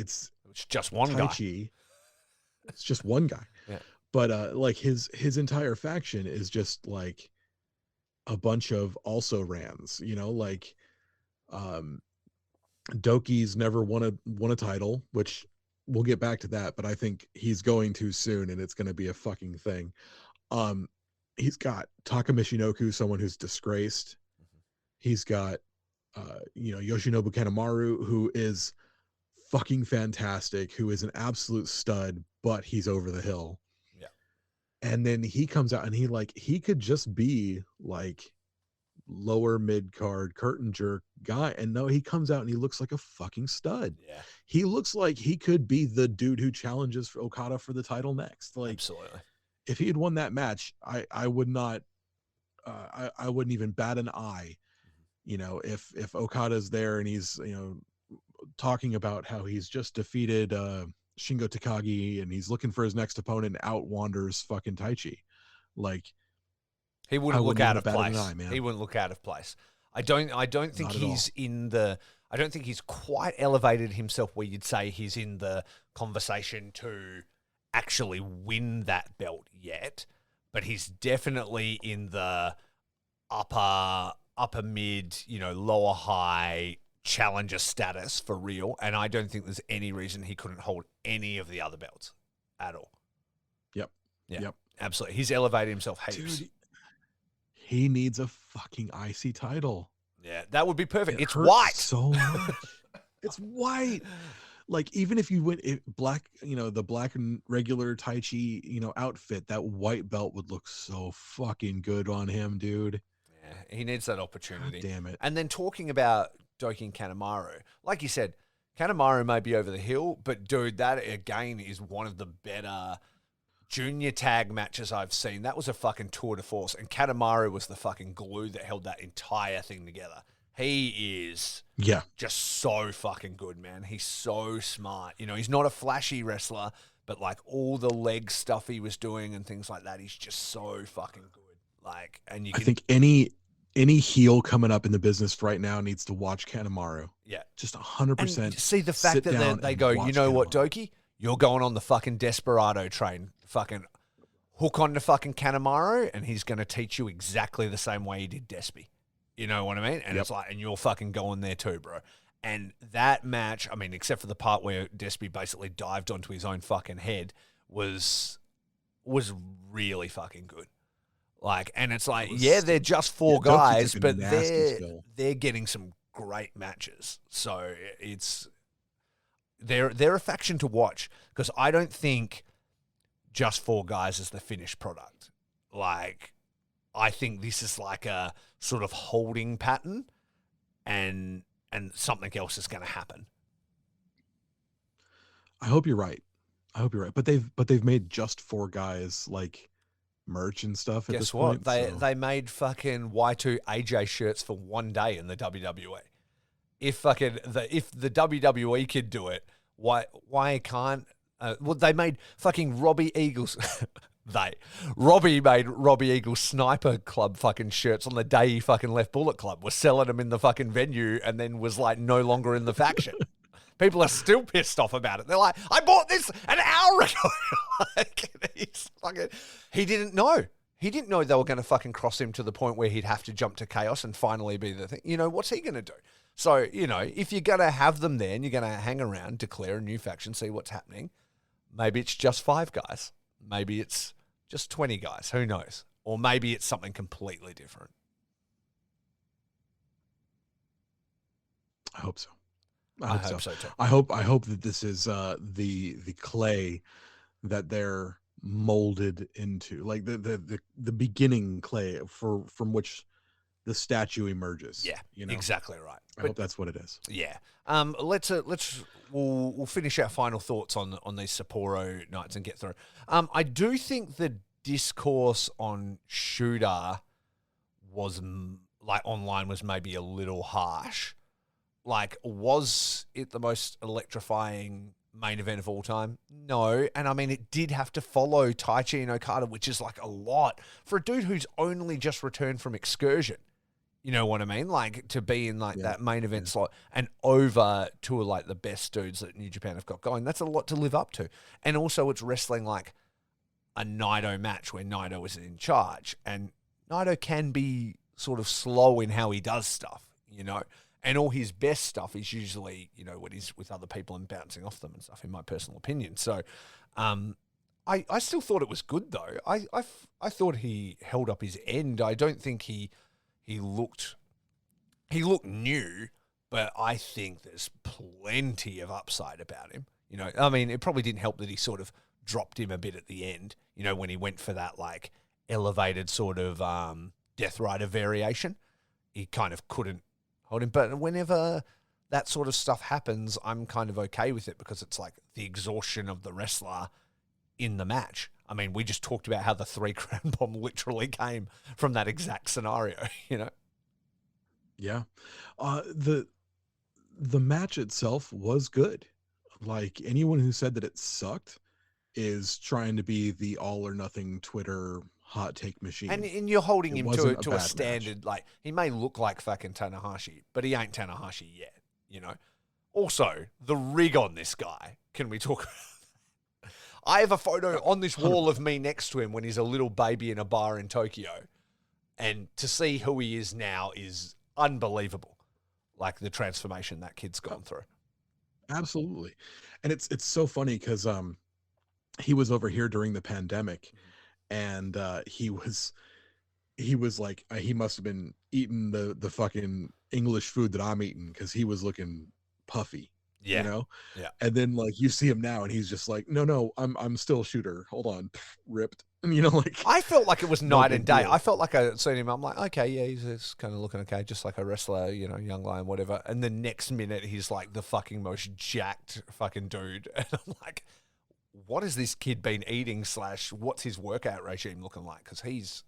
just one guy. It's just one guy. Yeah. But like his entire faction is just like a bunch of also rans, like Doki's never won a title, which we'll get back to that, but I think he's going to soon, and it's going to be a fucking thing. He's got Taka Michinoku, someone who's disgraced. He's got Yoshinobu Kanemaru, who is fucking fantastic, who is an absolute stud, but he's over the hill. Yeah. And then he comes out and he could just be like lower mid card curtain jerk guy, and no, he comes out and he looks like a fucking stud. Yeah. He looks like he could be the dude who challenges for Okada for the title next. Like, absolutely. If he had won that match, I would not I wouldn't even bat an eye. If Okada's there and he's, talking about how he's just defeated Shingo Takagi and he's looking for his next opponent and out wanders fucking Taichi. Like, he wouldn't look out of place. He wouldn't look out of place. I don't think he's I don't think he's quite elevated himself where you'd say he's in the conversation to actually win that belt yet, but he's definitely in the upper mid, lower high challenger status for real. And I don't think there's any reason he couldn't hold any of the other belts at all. Yep. Yeah. Yep. Absolutely. He's elevated himself heaps. Dude, He needs a fucking IC title. Yeah, that would be perfect. It It's hurts white. so much. It's white. Like, even if you went black, the black and regular Tai Chi, outfit, that white belt would look so fucking good on him, dude. Yeah, he needs that opportunity. God damn it. And then talking about Doki Kanemaru, like you said, Kanemaru may be over the hill, but dude, that again is one of the better junior tag matches I've seen. That was a fucking tour de force, and Kanemaru was the fucking glue that held that entire thing together. He is just so fucking good, man. He's so smart. He's not a flashy wrestler, but like all the leg stuff he was doing and things like that, he's just so fucking good. Like, and I think any heel coming up in the business right now needs to watch Kanemaru. Yeah. Just 100%. And see the fact that they go, you know what, Doki? You're going on the fucking Desperado train. Fucking hook on to fucking Kanemaru, and he's going to teach you exactly the same way he did Despy. You know what I mean? And it's like, and you're fucking going there too, bro. And that match, I mean, except for the part where Despy basically dived onto his own fucking head, was really fucking good. Like, and it's like, they're just four guys, but they're getting some great matches. So it's they're a faction to watch, because I don't think just four guys is the finished product. Like, I think this is like a sort of holding pattern, and something else is going to happen. I hope you're right. But they've made just four guys like merch and stuff at this point. Guess what? They made fucking Y2 AJ shirts for one day in the WWE. If the WWE could do it, why can't? They made fucking Robbie Eagles. Robbie made Robbie Eagles Sniper Club fucking shirts on the day he fucking left Bullet Club. Was selling them in the fucking venue, and then was like no longer in the faction. People are still pissed off about it. They're like, I bought this an hour ago. He didn't know. He didn't know they were going to fucking cross him to the point where he'd have to jump to Chaos and finally be the thing. What's he going to do? So, if you're going to have them there and you're going to hang around, declare a new faction, see what's happening, maybe it's just 5 guys. Maybe it's just 20 guys. Who knows? Or maybe it's something completely different. I hope so. I hope so too. I hope that this is the clay that they're molded into, like the beginning clay from which the statue emerges. Yeah, exactly right. I hope that's what it is. Yeah. We'll finish our final thoughts on these Sapporo nights and get through. I do think the discourse on Shooter was like online was maybe a little harsh. Like, was it the most electrifying main event of all time? No. And I mean, it did have to follow Taichi and Okada, which is like a lot for a dude who's only just returned from excursion. You know what I mean? Like, to be in like that main event slot and over two of like the best dudes that New Japan have got going. That's a lot to live up to. And also it's wrestling like a Naito match where Naito is in charge, and Naito can be sort of slow in how he does stuff, and all his best stuff is usually, when he's with other people and bouncing off them and stuff, in my personal opinion. So I still thought it was good, though. I thought he held up his end. I don't think he looked new, but I think there's plenty of upside about him. I mean, it probably didn't help that he sort of dropped him a bit at the end, when he went for that like elevated sort of Death Rider variation. He kind of couldn't hold him. But whenever that sort of stuff happens, I'm kind of okay with it, because it's like the exhaustion of the wrestler in the match. I mean, we just talked about how the 3 crown bomb literally came from that exact scenario, Yeah. The match itself was good. Like, anyone who said that it sucked is trying to be the all or nothing Twitter hot take machine. And you're holding him to a standard match. Like, he may look like fucking Tanahashi, but he ain't Tanahashi yet, Also, the rig on this guy, can we talk about that? I have a photo on this wall of me next to him when he's a little baby in a bar in Tokyo, and to see who he is now is unbelievable. Like, the transformation that kid's gone through. Absolutely. And it's so funny because he was over here during the pandemic, and he was he was like, he must have been eating the fucking English food that I'm eating, because he was looking puffy, you Yeah. know. Yeah. And then like you see him now, and he's just like, no, I'm still Shooter. Hold on, ripped. And you know, like, I felt like it was no night and big day. deal. I felt like I seen him. I'm like, okay, yeah, he's kind of looking okay, just like a wrestler, you know, young lion, whatever. And the next minute, he's like the fucking most jacked fucking dude. And I'm like, what has this kid been eating? / what's his workout regime looking like? Because he's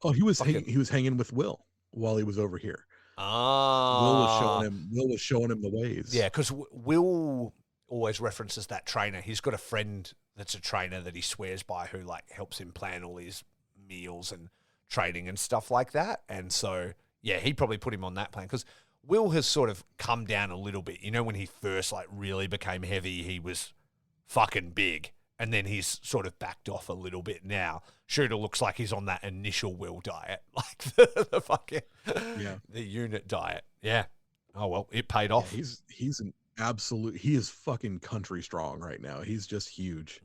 Oh, he was fucking he was hanging with Will while he was over here. ah. Will was showing him the Yeah, ways. because Will always references that trainer. He's got a friend that's a trainer that he swears by who like helps him plan all his meals and training and stuff like that. And so, yeah, he probably put him on that plan because Will has sort of come down a little bit. You know, when he first like really became heavy, he was fucking big. And then he's sort of backed off a little bit now. Shooter looks like he's on that initial Will diet, like the fucking Yeah. the unit diet. Yeah. Oh well, it paid Yeah, off. he's an absolute, he is fucking country strong right now. He's just huge.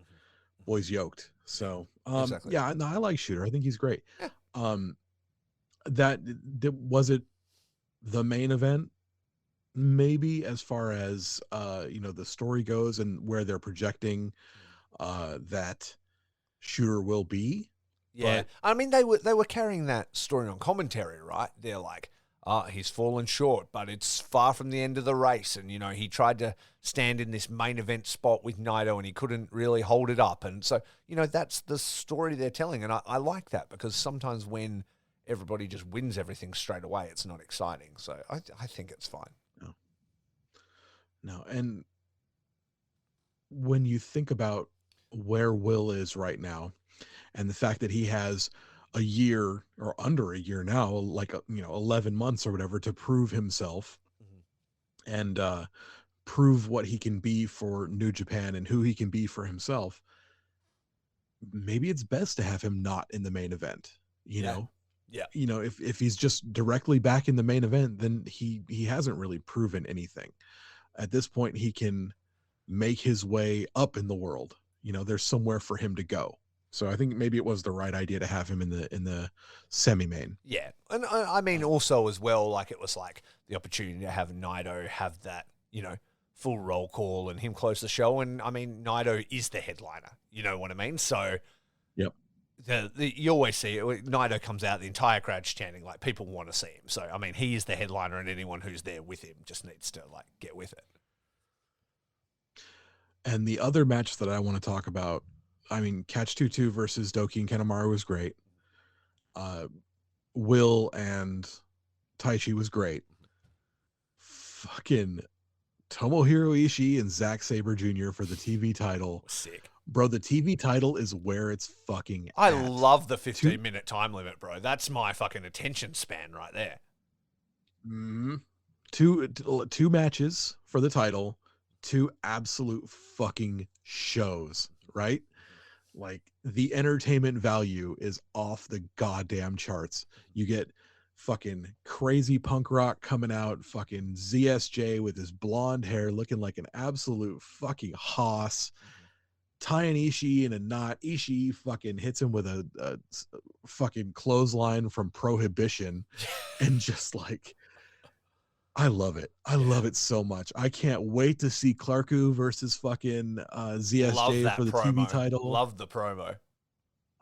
Boy's yoked. So Exactly. yeah, no, I like Shooter. I think he's great. Yeah. Um that was it the main event? Maybe, as far as the story goes and where they're projecting that Shooter will be. Yeah. But I mean, they were carrying that story on commentary, right? They're like, he's fallen short, but it's far from the end of the race. And, you know, he tried to stand in this main event spot with Naito and he couldn't really hold it up. And so, you know, that's the story they're telling. And I like that because sometimes when everybody just wins everything straight away, it's not exciting. So I think it's fine. no, no. And when you think about where Will is right now, and the fact that he has a year or under a year now, like 11 months or whatever, to prove himself and prove what he can be for New Japan and who he can be for himself, maybe it's best to have him not in the main event. Yeah. Yeah. If he's just directly back in the main event, then he hasn't really proven anything. At this point, he can make his way up in the world. There's somewhere for him to go. So I think maybe it was the right idea to have him in the semi main. Yeah. And I mean, also as well, like it was like the opportunity to have Naito have that, you know, full roll call and him close the show. And I mean, Naito is the headliner. You know what I mean? So Yep. you always see it. Naito comes out, the entire crowd's chanting, like people want to see him. So, I mean, he is the headliner and anyone who's there with him just needs to like get with it. And the other match that I want to talk about, I mean, Catch 2-2 versus Doki and Kanemaru was great. Will and Taichi was great. Fucking Tomohiro Ishii and Zack Sabre Jr. for the TV title. Sick. Bro, the TV title is where it's fucking I at. love the 15-minute time limit, bro. That's my fucking attention span right there. Mm-hmm. Two matches for the title, two absolute fucking shows, right? Like, the entertainment value is off the goddamn charts. You get fucking crazy punk rock coming out, fucking ZSJ with his blonde hair looking like an absolute fucking hoss, tying Ishii in a knot. Ishii fucking hits him with a fucking clothesline from Prohibition, and just like, I love it. I love it so much. I can't wait to see Clarku versus fucking ZSJ for the promo. TV title. Love the promo.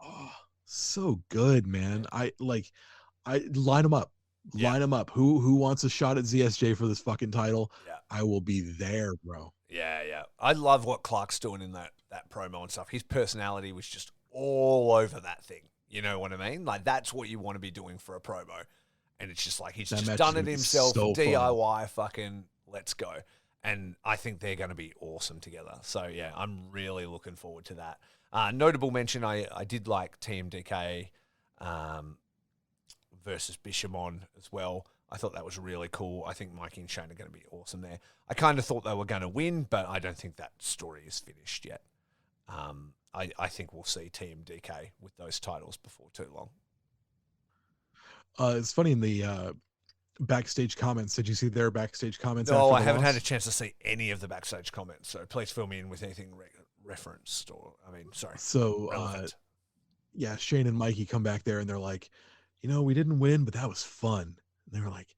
Oh, so good, man. I line them up. Yeah. Line them up. Who wants a shot at ZSJ for this fucking title? Yeah. I will be there, bro. Yeah, yeah. I love what Clark's doing in that promo and stuff. His personality was just all over that thing. You know what I mean? Like, that's what you want to be doing for a promo. And it's just like, he's just done it himself, so DIY, fucking let's go. And I think they're going to be awesome together. So, yeah, I'm really looking forward to that. Notable mention, I did like TMDK versus Bishamon as well. I thought that was really cool. I think Mikey and Shane are going to be awesome there. I kind of thought they were going to win, but I don't think that story is finished yet. I think we'll see TMDK with those titles before too long. It's funny, in the backstage comments, did you see their backstage comments? No, I after the haven't loss? had a chance to see any of the backstage comments, so please fill me in with anything referenced or, sorry. So, relevant. yeah, Shane and Mikey come back there and they're like, we didn't win, but that was fun. And they were like,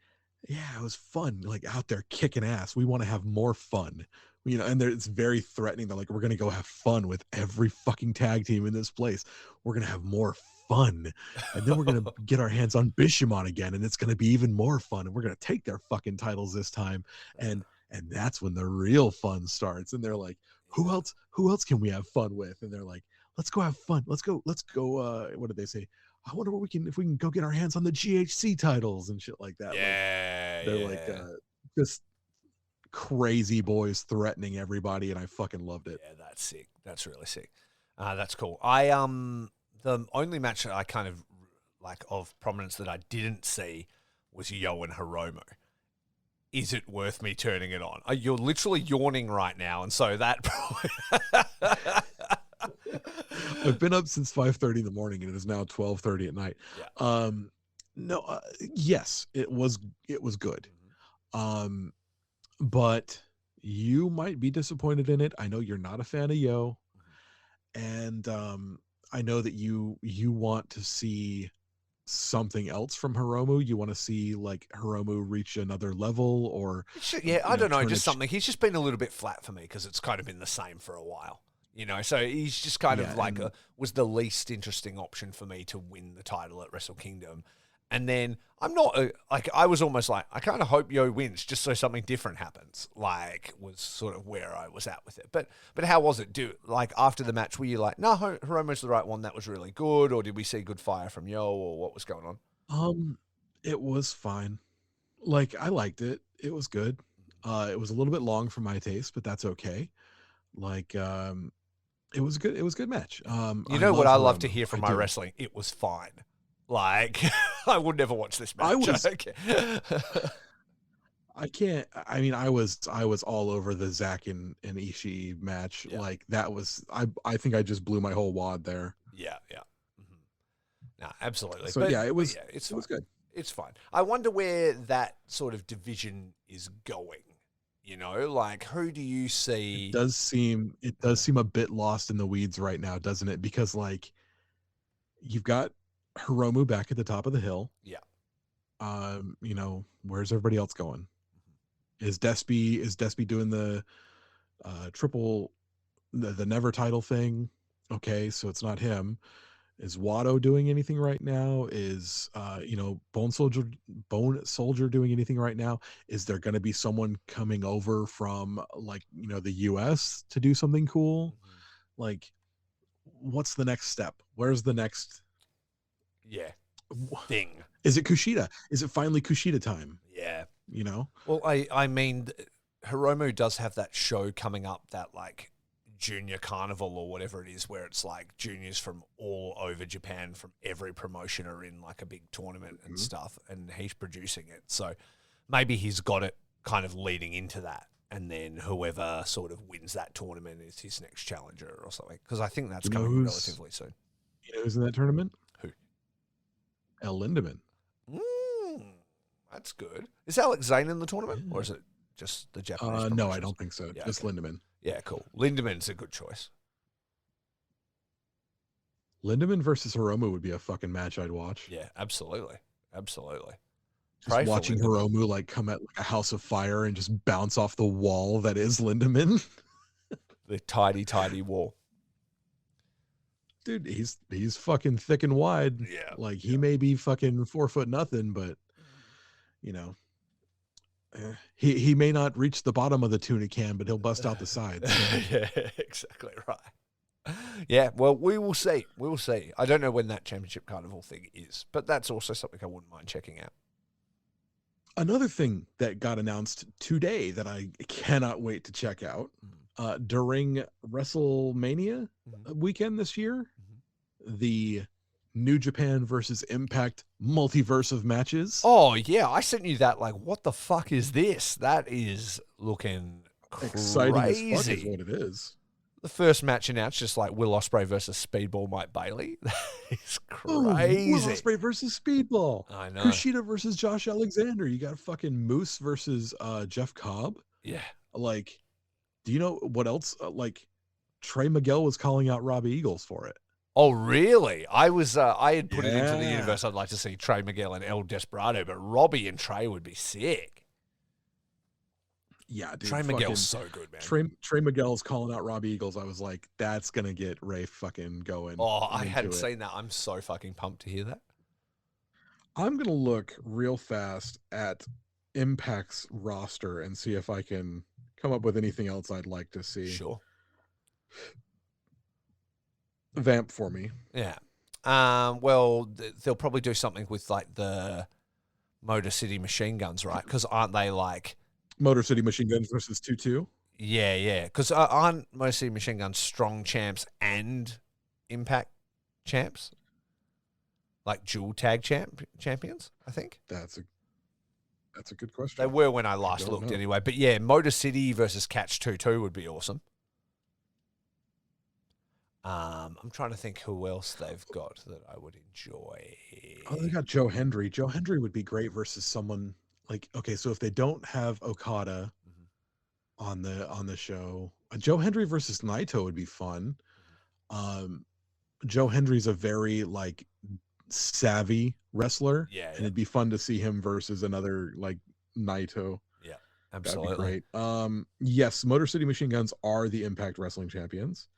yeah, it was fun. Like out there kicking ass. We want to have more fun. And it's very threatening. They're like, we're going to go have fun with every fucking tag team in this place. We're going to have more fun. And then we're going to get our hands on Bishamon again. And it's going to be even more fun. And we're going to take their fucking titles this time. And that's when the real fun starts. And they're like, who else can we have fun with? And they're like, let's go have fun. Let's go. What did they say? I wonder if we can go get our hands on the GHC titles and shit like that. Yeah. They're like just crazy boys threatening everybody, and I fucking loved it. Yeah, that's sick. That's really sick. That's cool. I the only match that I kind of like of prominence that I didn't see was Yo and Hiromu. Is it worth me turning it on? You're literally yawning right now, and so that I've been up since 5:30 in the morning, and it is now 12:30 at night. Yeah. No, yes, it was good. But you might be disappointed in it. I know you're not a fan of Yo, and I know that you want to see something else from Hiromu. You want to see like Hiromu reach another level, or I don't know, just something. He's just been a little bit flat for me because it's kind of been the same for a while. So he's just kind of like was the least interesting option for me to win the title at Wrestle Kingdom. And then I'm not I was almost like, I kind of hope Yo wins just so something different happens. Like was sort of where I was at with it. But how was it? After the match, were you like, no, Hiromu's the right one, that was really good, or did we see good fire from Yo, or what was going on? It was fine. Like I liked it. It was good. It was a little bit long for my taste, but that's okay. Like it was good. It was a good match. What I love to hear from my wrestling? It was fine. Like, I would never watch this match. I can't. I mean, I was all over the Zack and Ishii match. Yeah. Like that was. I think I just blew my whole wad there. Yeah. No, absolutely. So it was. It was good. It's fine. I wonder where that sort of division is going. Like who do you see? It does seem a bit lost in the weeds right now, doesn't it? Because like you've got Hiromu back at the top of the hill. Yeah. Where's everybody else going? Is Despy doing the the never title thing? Okay, so it's not him. Is Watto doing anything right now? Is Bone Soldier doing anything right now? Is there going to be someone coming over from like the US to do something cool? Mm-hmm. Like, what's the next step? Where's the next thing? Is it Kushida? Is it finally Kushida time? Yeah. Well, I mean, Hiromu does have that show coming up, that like Junior Carnival or whatever it is, where it's like juniors from all over Japan, from every promotion, are in like a big tournament and stuff, and he's producing it. So maybe he's got it kind of leading into that, and then whoever sort of wins that tournament is his next challenger or something, because I think that's coming relatively soon. You know who's in that tournament? Who? El Lindemann. That's good. Is Alex Zane in the tournament, or is it just the Japanese? No, I don't think so. Yeah, just Lindemann. Yeah, cool. Lindemann's a good choice. Lindemann versus Hiromu would be a fucking match I'd watch. Yeah, absolutely. Just watching Hiromu like come at like a house of fire and just bounce off the wall that is Lindemann. The tidy wall. Dude, he's fucking thick and wide. Yeah. Like he may be fucking 4 foot nothing, but he may not reach the bottom of the tuna can, but he'll bust out the sides. So. Yeah, exactly right. Yeah, well, we will see. I don't know when that championship carnival thing is, but that's also something I wouldn't mind checking out. Another thing that got announced today that I cannot wait to check out during WrestleMania weekend this year, the New Japan versus Impact Multiverse of Matches. Oh, yeah. I sent you that. Like, what the fuck is this? That is looking crazy. Exciting as fuck is what it is. The first match announced, just like Will Ospreay versus Speedball Mike Bailey. That is crazy. Will Ospreay versus Speedball. I know. Kushida versus Josh Alexander. You got fucking Moose versus Jeff Cobb. Yeah. Like, do you know what else? Like, Trey Miguel was calling out Robbie Eagles for it. Oh, really? I had put it into the Yeah. universe. I'd like to see Trey Miguel and El Desperado, but Robbie and Trey would be sick. Yeah, dude. Trey Miguel's so good, man. Trey Miguel's calling out Robbie Eagles. I was like, that's gonna get Ray fucking going. Oh, and I hadn't into it. seen that. I'm so fucking pumped to hear that. I'm gonna look real fast at Impact's roster and see if I can come up with anything else I'd like to see. Sure. Vamp for me. Yeah. Well, they'll probably do something with like the Motor City Machine Guns, right? Because aren't they like Motor City Machine Guns versus 2-2. Yeah. Because aren't Motor City Machine Guns strong champs and Impact champs? Like dual tag champions, I think. That's a good question. They were when I last looked, know. anyway. But yeah, Motor City versus Catch 2-2 would be awesome. I'm trying to think who else they've got that I would enjoy. Oh, they got Joe Hendry. Joe Hendry would be great versus someone like, okay, so if they don't have Okada on the show, Joe Hendry versus Naito would be fun. Joe Hendry's a very like savvy wrestler, and it'd be fun to see him versus another like Naito. Yeah, absolutely. That'd be great. Yes, Motor City Machine Guns are the Impact Wrestling champions.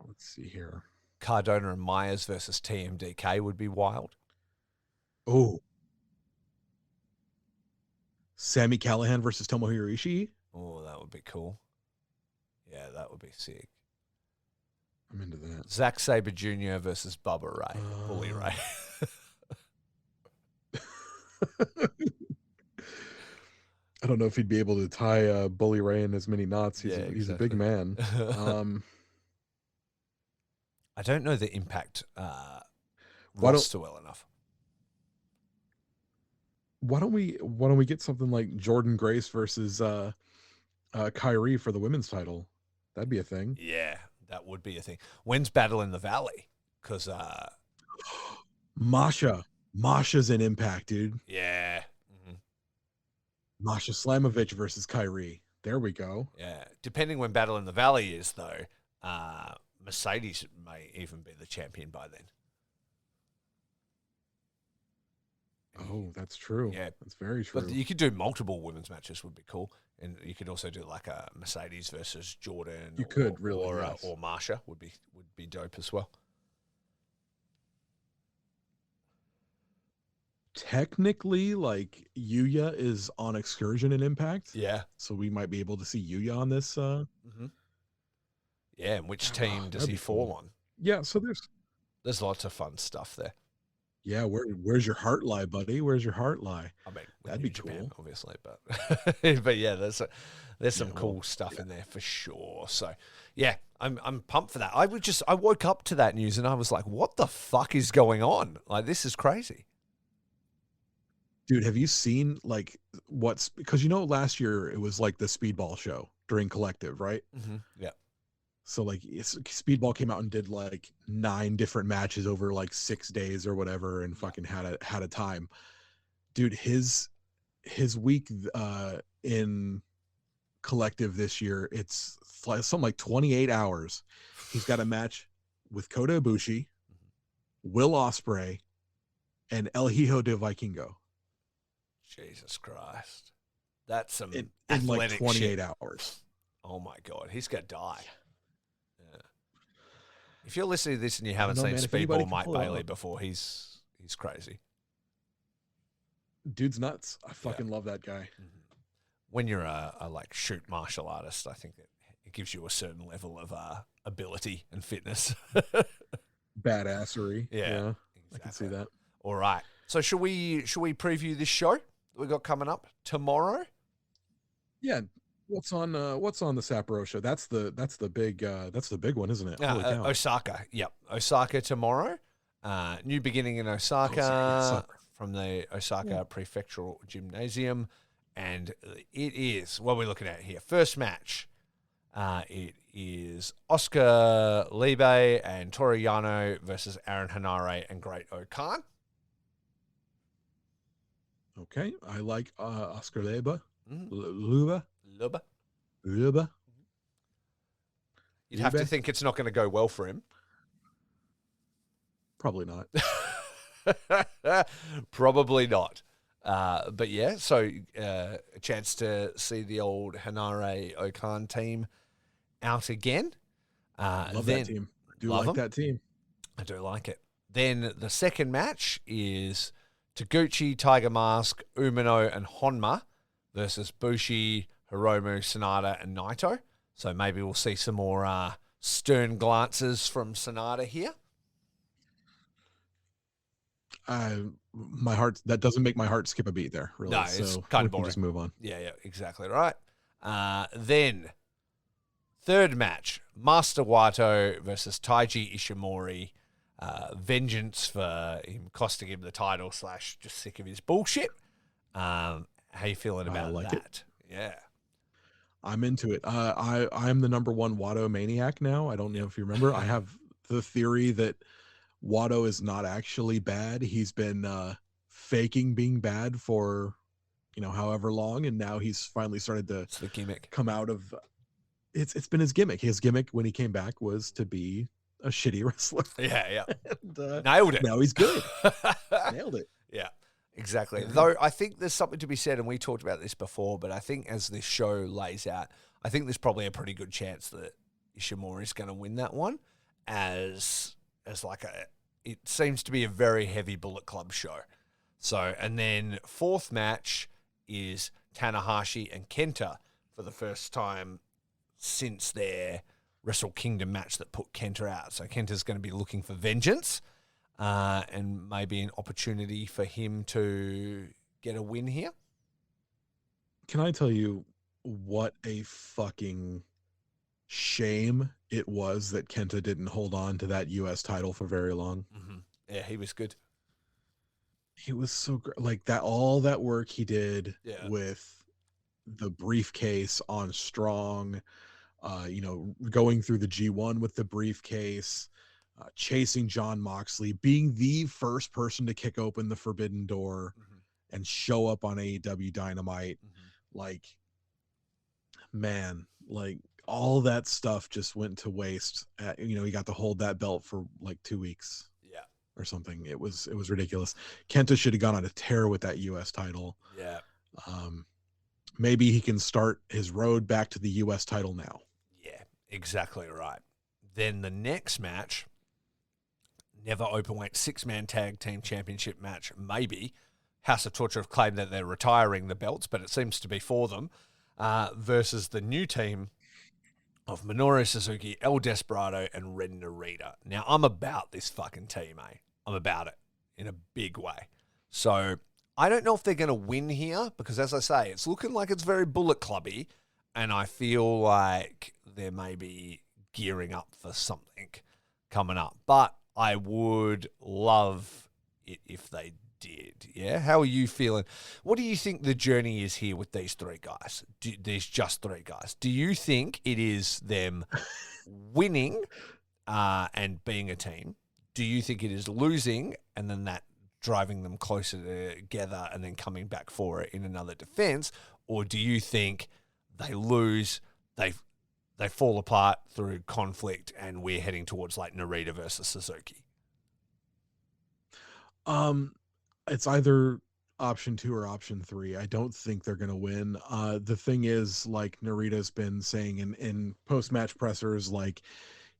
Let's see here. Cardona and Myers versus TMDK would be wild. Oh. Sami Callihan versus Tomohiro Ishii. Oh, that would be cool. Yeah, that would be sick. I'm into that. Zack Sabre Jr. versus Bubba Ray. Bully Ray. I don't know if he'd be able to tie Bully Ray in as many knots. He's a big man. I don't know the Impact roster well enough. Why don't we get something like Jordan Grace versus Kyrie for the women's title? That'd be a thing. Yeah, that would be a thing. When's Battle in the Valley? Because Masha's in Impact, dude. Yeah. Masha Slamovich versus Kyrie. There we go. Yeah. Depending when Battle in the Valley is, though, Mercedes may even be the champion by then. Oh, that's true. Yeah. That's very true. But you could do multiple women's matches would be cool. And you could also do like a Mercedes versus Jordan. You could, really, yes. Or Marsha would be dope as well. Technically, like Yuya is on excursion in Impact. Yeah. So we might be able to see Yuya on this. Yeah, and which team does he fall on? Yeah, so there's lots of fun stuff there. Yeah, where's your heart lie, buddy? Where's your heart lie? I mean, that'd be Japan, cool, obviously, but but yeah, there's some cool stuff in there for sure. So yeah, I'm pumped for that. I woke up to that news and I was like, what the fuck is going on? Like, this is crazy. Dude, have you seen like because last year it was like the Speedball show during Collective, right? Yeah. So like Speedball came out and did like 9 different matches over like 6 days or whatever, and fucking had a time. Dude, his week in Collective this year, it's something like 28 hours. He's got a match with Kota Ibushi, Will Ospreay, and El Hijo de Vikingo. Jesus Christ. That's some in athletic like 28 shit. hours. Oh my God. He's going to die. Yeah. If you're listening to this and you haven't seen Speedball Mike Bailey before, he's crazy. Dude's nuts. I fucking love that guy. When you're a like shoot martial artist, I think that it gives you a certain level of ability and fitness. Badassery. Yeah. Exactly. I can see that. All right. So should we preview this show that we got coming up tomorrow? Yeah. What's on the Sapporo show? That's the big one, isn't it? Osaka. Yep. Osaka tomorrow. New beginning in Osaka from the Osaka Prefectural Gymnasium. And it is, what we're looking at here. First match. It is Oscar Libe and Toru Yano versus Aaron Hanare and Great Okan. Okay, I like Oscar Libe. Mm-hmm. Luba. You'd have to eBay? think it's not going to go well for him. Probably not. Probably not. But yeah, so a chance to see the old Hanare Okan team out again. Love that team. Do love like them. that team. I do like it. Then the second match is Taguchi, Tiger Mask, Umino, and Honma versus Bushi, Hiromu, Sonata, and Naito. So maybe we'll see some more stern glances from Sonata here. My heart, that doesn't make my heart skip a beat there, really. No, it's so kind we of can boring. just move on. Yeah, exactly right. Then, third match, Master Wato versus Taiji Ishimori. Vengeance for him costing him the title / just sick of his bullshit. How you feeling about like that? Yeah. I'm into it. I'm the number one Watto maniac now. I don't know if you remember. I have the theory that Watto is not actually bad. He's been faking being bad for, however long, and now he's finally started to It's the gimmick. come out of. It's been his gimmick. His gimmick when he came back was to be a shitty wrestler. Yeah. And, Nailed it. Now he's good. Nailed it. Yeah, exactly. Though I think there's something to be said, and we talked about this before, but I think as this show lays out, I think there's probably a pretty good chance that Ishimori is going to win that one as like it seems to be a very heavy Bullet Club show. So, and then fourth match is Tanahashi and Kenta for the first time since their Wrestle Kingdom match that put Kenta out. So Kenta's going to be looking for vengeance and maybe an opportunity for him to get a win here. Can I tell you what a fucking shame it was that Kenta didn't hold on to that U.S. title for very long? Mm-hmm. Yeah, he was good. He was so great. Like that, all that work he did with the briefcase on Strong, going through the G1 with the briefcase, chasing John Moxley, being the first person to kick open the Forbidden Door and show up on AEW Dynamite. Like, man, like all that stuff just went to waste. He got to hold that belt for like 2 weeks. Or something. It was ridiculous. Kenta should have gone on a tear with that U.S. title. Yeah. Maybe he can start his road back to the U.S. title now. Yeah, exactly right. Then the next match, never openweight 6-man tag team championship match, maybe. House of Torture have claimed that they're retiring the belts, but it seems to be for them, versus the new team of Minoru Suzuki, El Desperado, and Ren Narita. Now, I'm about this fucking team, eh? I'm about it in a big way. So, I don't know if they're going to win here, because as I say, it's looking like it's very Bullet Clubby, and I feel like they may be gearing up for something coming up. But I would love it if they did. Yeah, how are you feeling? What do you think the journey is here with these three guys? There's just three guys. Do you think it is them winning and being a team? Do you think it is losing and then that driving them closer together and then coming back for it in another defense? Or do you think they lose, they fall apart through conflict, and we're heading towards like Narita versus Suzuki? It's either option 2 or option 3. I don't think they're going to win. The thing is, like Narita's been saying in post-match pressers, like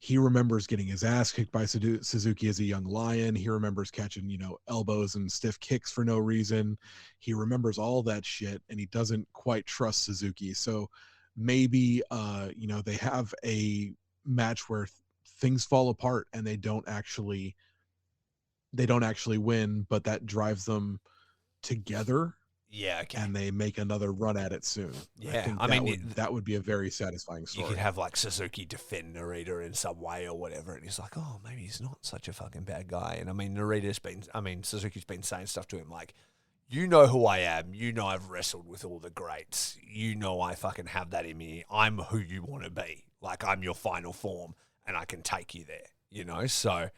he remembers getting his ass kicked by Suzuki as a young lion. He remembers catching, elbows and stiff kicks for no reason. He remembers all that shit, and he doesn't quite trust Suzuki. So maybe, they have a match where things fall apart and they don't actually win, but that drives them together. Yeah, okay. And they make another run at it soon. Yeah, that would be a very satisfying story. You could have like Suzuki defend Narita in some way or whatever, and he's like, oh, maybe he's not such a fucking bad guy. And Suzuki's been saying stuff to him like, you know who I am. You know I've wrestled with all the greats. You know I fucking have that in me. I'm who you want to be. Like, I'm your final form, and I can take you there, So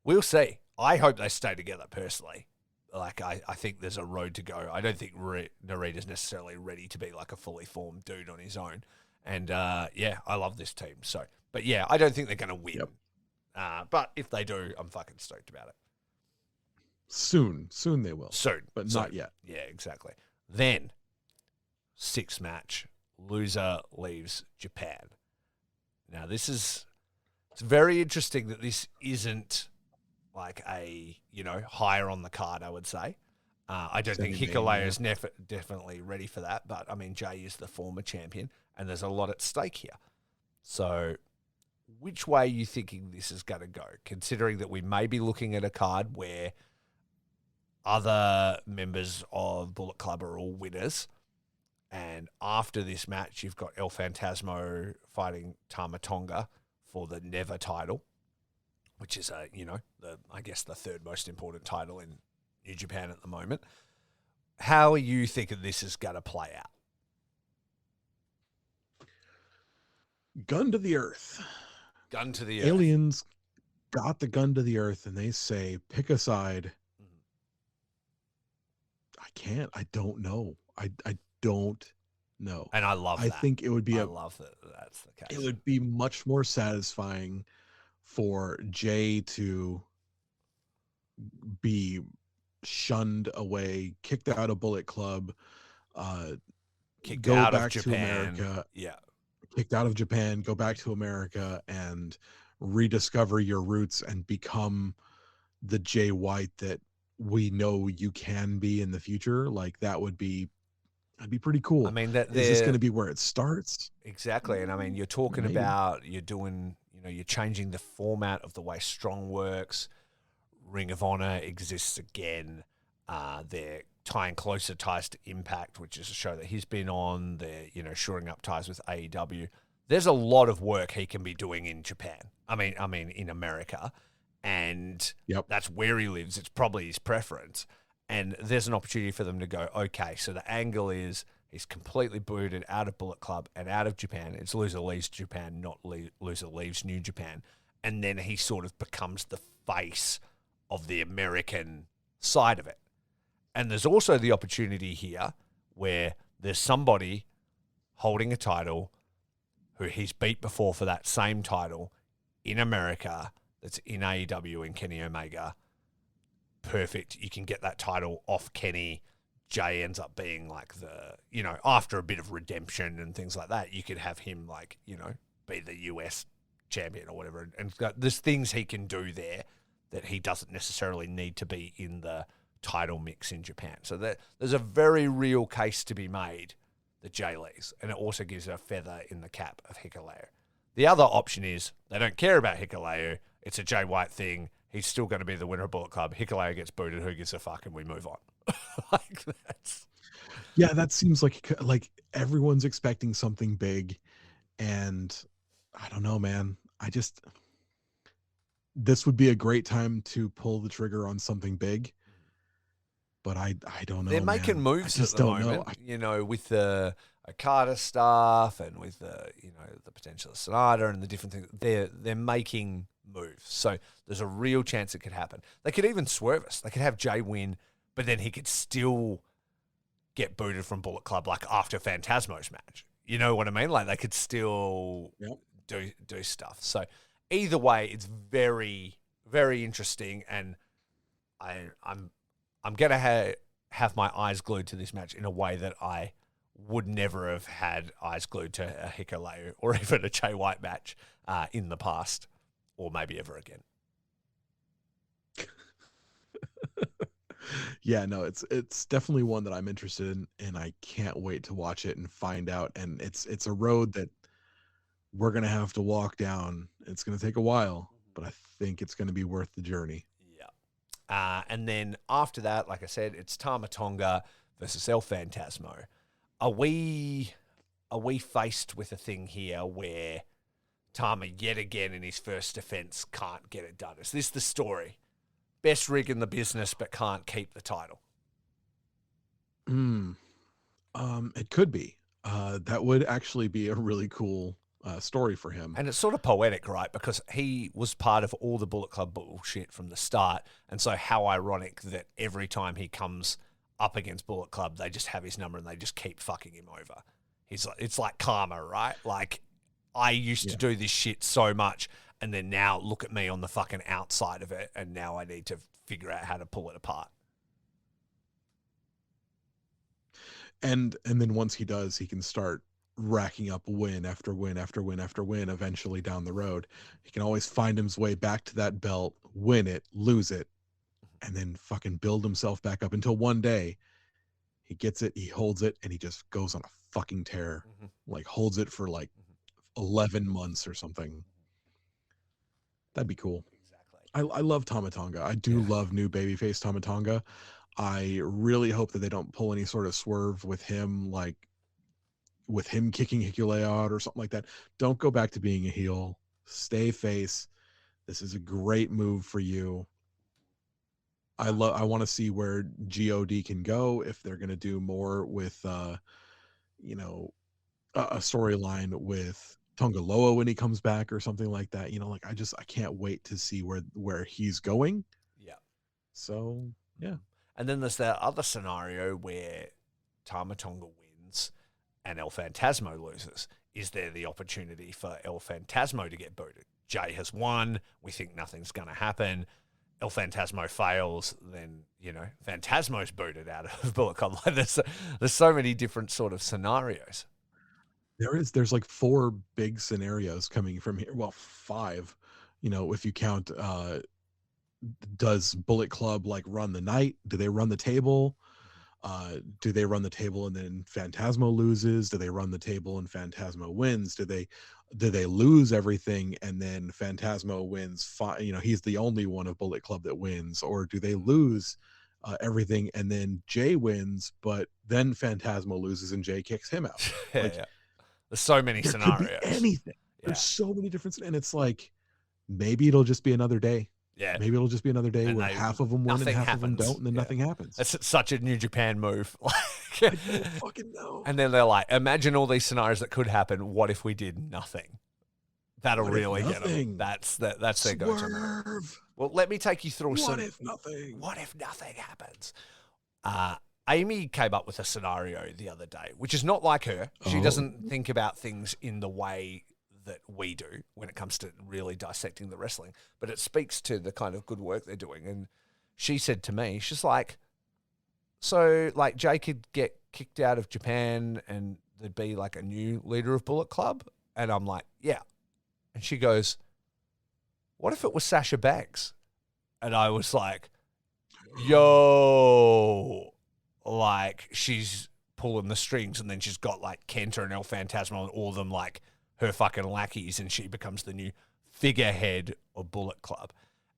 we'll see. I hope they stay together personally. Like, I think there's a road to go. I don't think Narita's necessarily ready to be like a fully formed dude on his own. And, I love this team. So, But yeah, I don't think they're going to win. Yep. But if they do, I'm fucking stoked about it. Soon they will. Soon. But not yet. Yeah, exactly. Then, 6th match, loser leaves Japan. Now, it's very interesting that this isn't like a, higher on the card, I would say. I don't think Hikuleo is definitely ready for that, but I mean, Jay is the former champion, and there's a lot at stake here. So, which way are you thinking this is going to go, considering that we may be looking at a card where other members of Bullet Club are all winners, and after this match, you've got El Phantasmo fighting Tama Tonga for the Never title, which is I guess the third most important title in New Japan at the moment. How are you thinking this is going to play out? Gun to the earth. Gun to the earth. Aliens got the gun to the earth, and they say, pick a side. I don't know. I don't know. And I love that. I think it would be I love that that's the case. It would be much more satisfying for Jay to be shunned away, kicked out of Bullet Club, kicked out back of Japan. to America. Yeah. Kicked out of Japan, go back to America and rediscover your roots and become the Jay White that we know you can be in the future. Like that'd be pretty cool. I mean, is this going to be where it starts? Exactly. And I mean, you're talking about, you're changing the format of the way Strong works. Ring of Honor exists again. They're tying closer ties to Impact, which is a show that he's been on. They're, shoring up ties with AEW. There's a lot of work he can be doing in Japan. I mean, in America. And that's where he lives. It's probably his preference. And there's an opportunity for them to go, okay, so the angle is he's completely booted out of Bullet Club and out of Japan. It's loser leaves Japan, not loser leaves New Japan. And then he sort of becomes the face of the American side of it. And there's also the opportunity here where there's somebody holding a title who he's beat before for that same title in America that's in AEW and Kenny Omega. Perfect. You can get that title off Kenny. Jay ends up being like after a bit of redemption and things like that, you could have him be the US champion or whatever. And there's things he can do there that he doesn't necessarily need to be in the title mix in Japan. So there's a very real case to be made that Jay leaves. And it also gives a feather in the cap of Hikuleo. The other option is they don't care about Hikuleo. It's a Jay White thing. He's still going to be the winner of Bullet Club. Hikuleo gets booted. Who gives a fuck? And we move on. Yeah, that seems like everyone's expecting something big. And I don't know, man. This would be a great time to pull the trigger on something big. But I don't know. They're making moves at the moment, with the Okada stuff and with the potential of Sonata and the different things. They're making moves. So there's a real chance it could happen. They could even swerve us. They could have Jay win, but then he could still get booted from Bullet Club like after Phantasmo's match. You know what I mean? Like they could still do stuff. So either way, it's very, very interesting, and I'm going to have my eyes glued to this match in a way that I would never have had eyes glued to a Hikuleo or even a Jay White match in the past, or maybe ever again. Yeah, no, it's definitely one that I'm interested in, and I can't wait to watch it and find out. And it's a road that we're going to have to walk down. It's going to take a while, but I think it's going to be worth the journey. And then after that, like I said, it's Tama Tonga versus El Phantasmo. Are we faced with a thing here where Tama, yet again in his first defense, can't get it done? Is this the story? Best rig in the business, but can't keep the title. It could be. That would actually be a really cool story for him. And it's sort of poetic, right? Because he was part of all the Bullet Club bullshit from the start. And so how ironic that every time he comes up against Bullet Club, they just have his number and they just keep fucking him over. It's like karma, right? Like, I used to do this shit so much, and then now look at me on the fucking outside of it, and now I need to figure out how to pull it apart. And then once he does, he can start racking up win after win after win after win. Eventually down the road, he can always find his way back to that belt, win it, lose it, and then fucking build himself back up until one day he gets it, he holds it, and he just goes on a fucking tear. Like holds it for like 11 months or something. That'd be cool. Exactly. I love Tama Tonga. I do love new babyface Tama Tonga. I really hope that they don't pull any sort of swerve with him, like with him kicking Hikule out or something like that. Don't go back to being a heel. Stay face. This is a great move for you. I want to see where God can go, if they're going to do more with you know, a storyline with Tongaloa when he comes back or something like that. You know, like I can't wait to see where he's going. Yeah. So, yeah. And then there's that other scenario where Tama Tonga wins and El Phantasmo loses. Is there the opportunity for El Phantasmo to get booted? Jay has won. We think nothing's going to happen. El Phantasmo fails, then, you know, Phantasmo's booted out of Bullet Club. There's so many different sort of scenarios. There's like 4 big scenarios coming from here. Well, 5, you know, if you count, does Bullet Club like run the night? Do they run the table? Do they run the table and then Phantasmo loses? Do they run the table and Phantasmo wins? Do they lose everything and then Phantasmo wins? You know, he's the only one of Bullet Club that wins. Or do they lose everything and then Jay wins, but then Phantasmo loses and Jay kicks him out? Yeah. There's so many scenarios. Could be anything. There's so many different, and it's like maybe it'll just be another day. Yeah. Maybe it'll just be another day and where half of them win and half of them don't, and then nothing happens. That's such a New Japan move. I don't fucking know. And then they're like, imagine all these scenarios that could happen. What if we did nothing? That'll really get them. That's their go-to move. Well, let me take you through What if nothing happens? Amy came up with a scenario the other day, which is not like her. She doesn't think about things in the way that we do when it comes to really dissecting the wrestling, but it speaks to the kind of good work they're doing. And she said to me, she's like, so like Jay could get kicked out of Japan and there'd be like a new leader of Bullet Club. And I'm like, yeah. And she goes, what if it was Sasha Banks? And I was like, yo, like she's pulling the strings and then she's got like Kenta and El Phantasmo and all of them like her fucking lackeys, and she becomes the new figurehead of Bullet Club.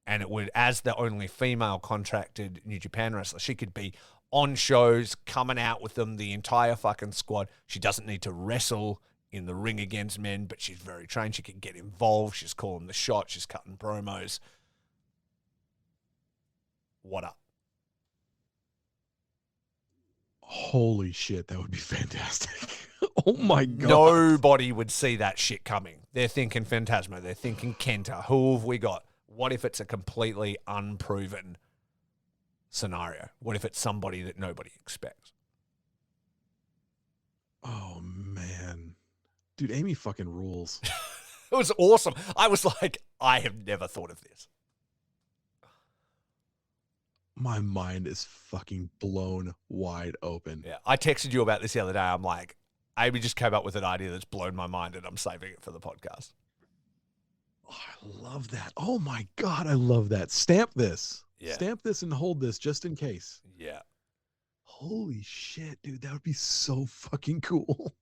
And it would, as the only female contracted New Japan wrestler, she could be on shows, coming out with them, the entire fucking squad. She doesn't need to wrestle in the ring against men, but she's very trained. She can get involved. She's calling the shots. She's cutting promos. What up? Holy shit, that would be fantastic. Oh my god. Nobody would see that shit coming. They're thinking Phantasmo. They're thinking Kenta. Who have we got? What if it's a completely unproven scenario? What if it's somebody that nobody expects? Oh man. Dude, Amy fucking rules. It was awesome. I was like, I have never thought of this. My mind is fucking blown wide open. Yeah, I texted you about this the other day. I'm like, Amy just came up with an idea that's blown my mind and I'm saving it for the podcast. Oh, I love that. Oh my god, I love that. Stamp this. Yeah. Stamp this and hold this just in case. Yeah. Holy shit, dude. That would be so fucking cool.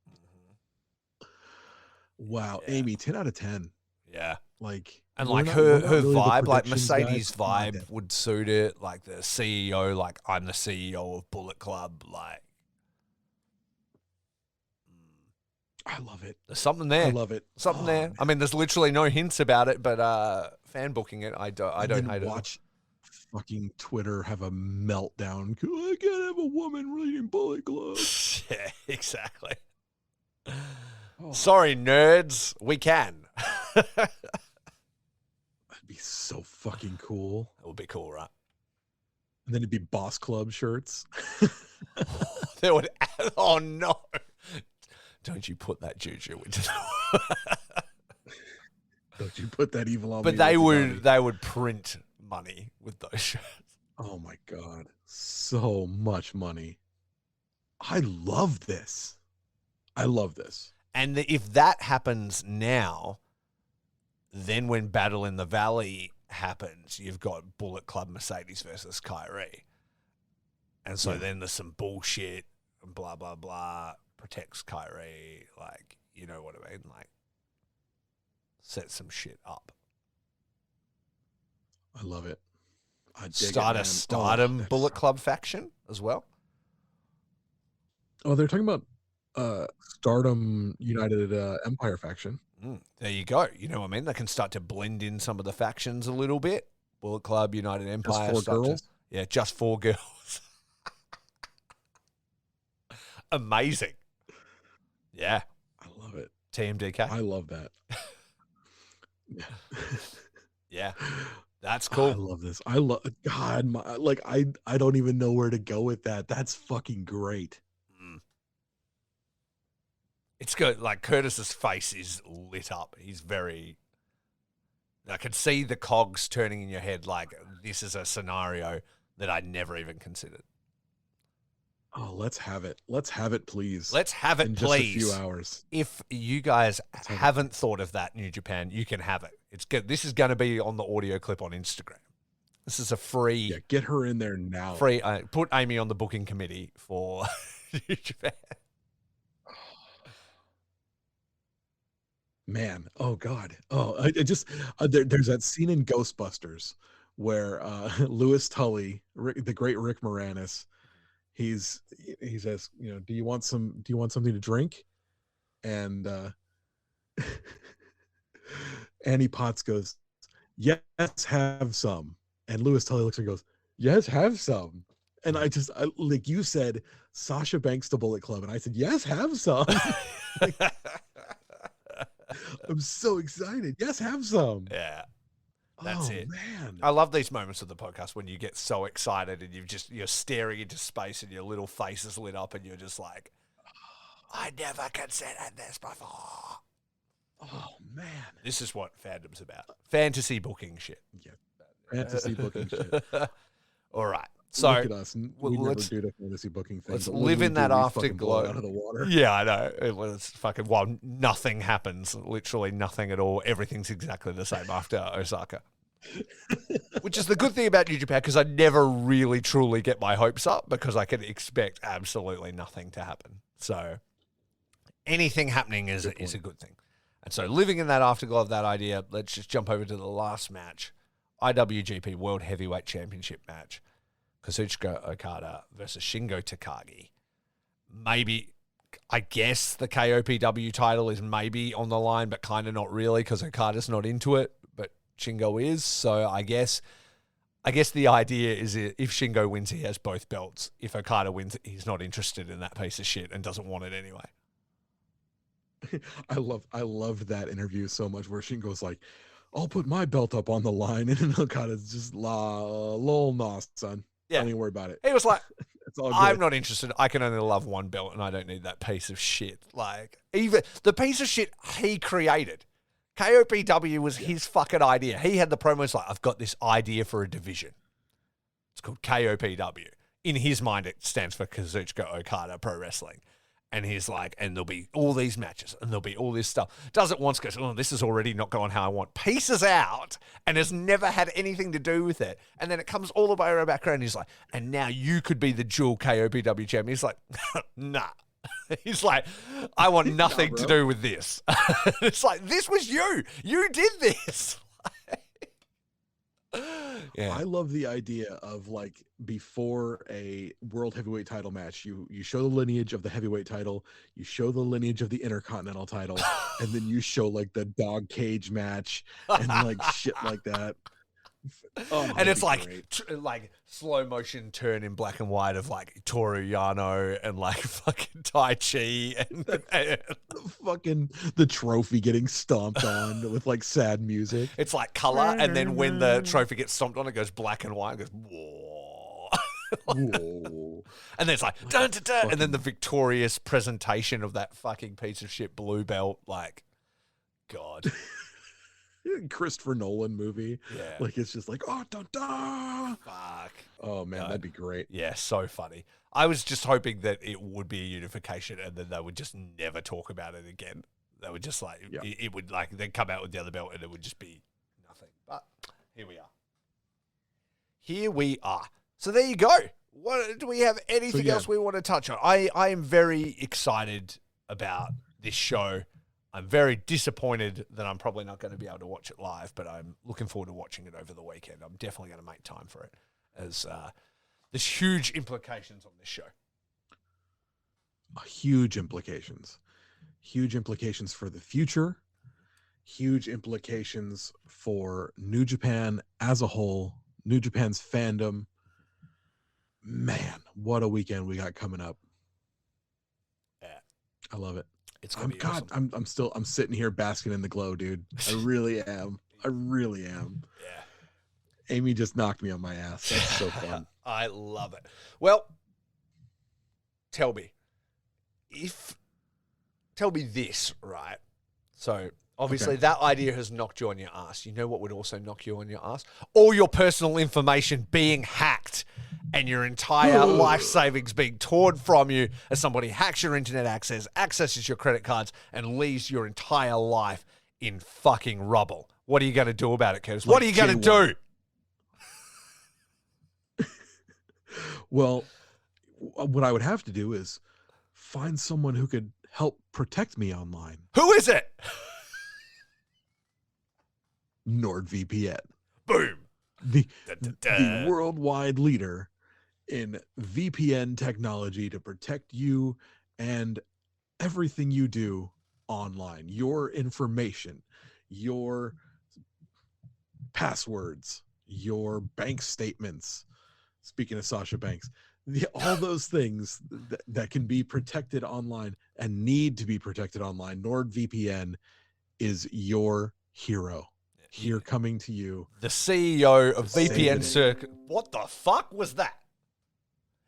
Wow. Yeah. Amy, 10 out of 10. Yeah. Like, and like her really vibe, like Mercedes vibe would suit it. Like the CEO, like I'm the CEO of Bullet Club. Like, I love it. There's something there. I love it. Something there. Man. I mean, there's literally no hints about it, but fan booking it, I don't hate it. Watch fucking Twitter have a meltdown. I can't have a woman reading Bullet Club. Yeah, exactly. Oh. Sorry, nerds. We can. That'd be so fucking cool. It would be cool, right? And then it'd be Boss Club shirts. They would. Oh no! Don't you put that juju into Don't you put that evil on But me, they Ricky Bobby. would print money with those shirts. Oh my God. So much money. I love this. I love this. And if that happens now, then when Battle in the Valley happens, you've got Bullet Club Mercedes versus Kyrie. And so then there's some bullshit and blah, blah, blah, protects Kyrie. Like, you know what I mean? Like, set some shit up. I love it. I dig Start it, a man. Stardom Bullet Club faction as well. Oh, they're talking about Stardom United Empire faction. There you go. You know what I mean? They can start to blend in some of the factions a little bit. Bullet Club, United Empire. Just 4 girls? Just 4 girls. Amazing. Yeah. I love it. TMDK. I love that. Yeah. That's cool. I love this. I love God. I don't even know where to go with that. That's fucking great. It's good. Like, Curtis's face is lit up. He's very. I can see the cogs turning in your head. Like, this is a scenario that I never even considered. Oh, let's have it. Let's have it, please. Let's have it, in please. Just a few hours. If you guys haven't thought of that, New Japan, you can have it. It's good. This is going to be on the audio clip on Instagram. This is a free. Yeah, get her in there now. Free. Put Amy on the booking committee for New Japan. Man, oh God, oh, I just there's that scene in Ghostbusters where Louis Tully, the great Rick Moranis, he says, you know, do you want something to drink? And Annie Potts goes, yes, have some. And Louis Tully looks and goes, yes, have some. And I like you said, Sasha Banks to Bullet Club, and I said, yes, have some. I'm so excited. Yes, have some. Yeah. That's it. Man. I love these moments of the podcast when you get so excited and you're staring into space and your little face is lit up and you're just like, I never considered this before. Oh man. This is what fandom's about. Fantasy booking shit. Yeah. Fantasy booking shit. All right. So look at us. We never do the fantasy booking thing. Let's live in that afterglow. Out of the water. Yeah, I know. It was fucking nothing happens. Literally nothing at all. Everything's exactly the same after Osaka. Which is the good thing about New Japan, because I never really truly get my hopes up because I can expect absolutely nothing to happen. So anything happening is a good thing. And so living in that afterglow of that idea, let's just jump over to the last match. IWGP World Heavyweight Championship match. Kazuchika Okada versus Shingo Takagi. Maybe, I guess the KOPW title is maybe on the line, but kind of not really because Okada's not into it, but Shingo is. So I guess the idea is if Shingo wins, he has both belts. If Okada wins, he's not interested in that piece of shit and doesn't want it anyway. I loved that interview so much where Shingo's like, I'll put my belt up on the line, and Okada's just lol, nah, son. Yeah. Don't even worry about it. He was like, it's all good. I'm not interested. I can only love one belt and I don't need that piece of shit. Like, even the piece of shit he created. KOPW was his fucking idea. He had the promos like, I've got this idea for a division. It's called KOPW. In his mind, it stands for Kazuchika Okada Pro Wrestling. And he's like, and there'll be all these matches and there'll be all this stuff. Does it once, goes, oh, this is already not going how I want. Pieces out and has never had anything to do with it. And then it comes all the way around back around. He's like, and now you could be the dual KOPW champion. He's like, nah. He's like, I want nothing to do with this. It's like, this was you. You did this. Yeah. I love the idea of like before a world heavyweight title match, you show the lineage of the heavyweight title, you show the lineage of the intercontinental title, and then you show like the dog cage match and like shit like that. Oh, and it's like like slow motion turn in black and white of like Toru Yano and like fucking Tai Chi and fucking the trophy getting stomped on with like sad music. It's like color, and then when the trophy gets stomped on, it goes black and white. It goes whoa. Whoa. And then it's like dun, dun, dun, and then the victorious presentation of that fucking piece of shit blue belt. Like, God. Christopher Nolan movie. Yeah. Like it's just like, oh, da, da. Fuck. Oh man, No. that'd be great. Yeah, so funny. I was just hoping that it would be a unification and then they would just never talk about it again. They would just like, Yeah. it would like, they'd come out with the other belt and it would just be nothing. But here we are. Here we are. So there you go. What, do we have anything else we want to touch on? I am very excited about this show. I'm very disappointed that I'm probably not going to be able to watch it live, but I'm looking forward to watching it over the weekend. I'm definitely going to make time for it, as there's huge implications on this show. Huge implications. Huge implications for the future. Huge implications for New Japan as a whole, New Japan's fandom. Man, what a weekend we got coming up. Yeah. I love it. It's gonna be awesome. I'm sitting here basking in the glow, dude. I really am. I really am. Yeah. Amy just knocked me on my ass. That's so fun. I love it. Well, tell me this, right? So obviously that idea has knocked you on your ass. You know what would also knock you on your ass? All your personal information being hacked and your entire life savings being torn from you as somebody hacks your internet access, accesses your credit cards, and leaves your entire life in fucking rubble. What are you going to do about it, Curtis? What are you going to do? Well, what I would have to do is find someone who could help protect me online. Who is it? NordVPN. Boom. The worldwide leader in VPN technology to protect you and everything you do online. Your information, your passwords, your bank statements. Speaking of Sasha Banks, all those things that can be protected online and need to be protected online. NordVPN is your hero. Here coming to you. The CEO of VPN Circuit. What the fuck was that?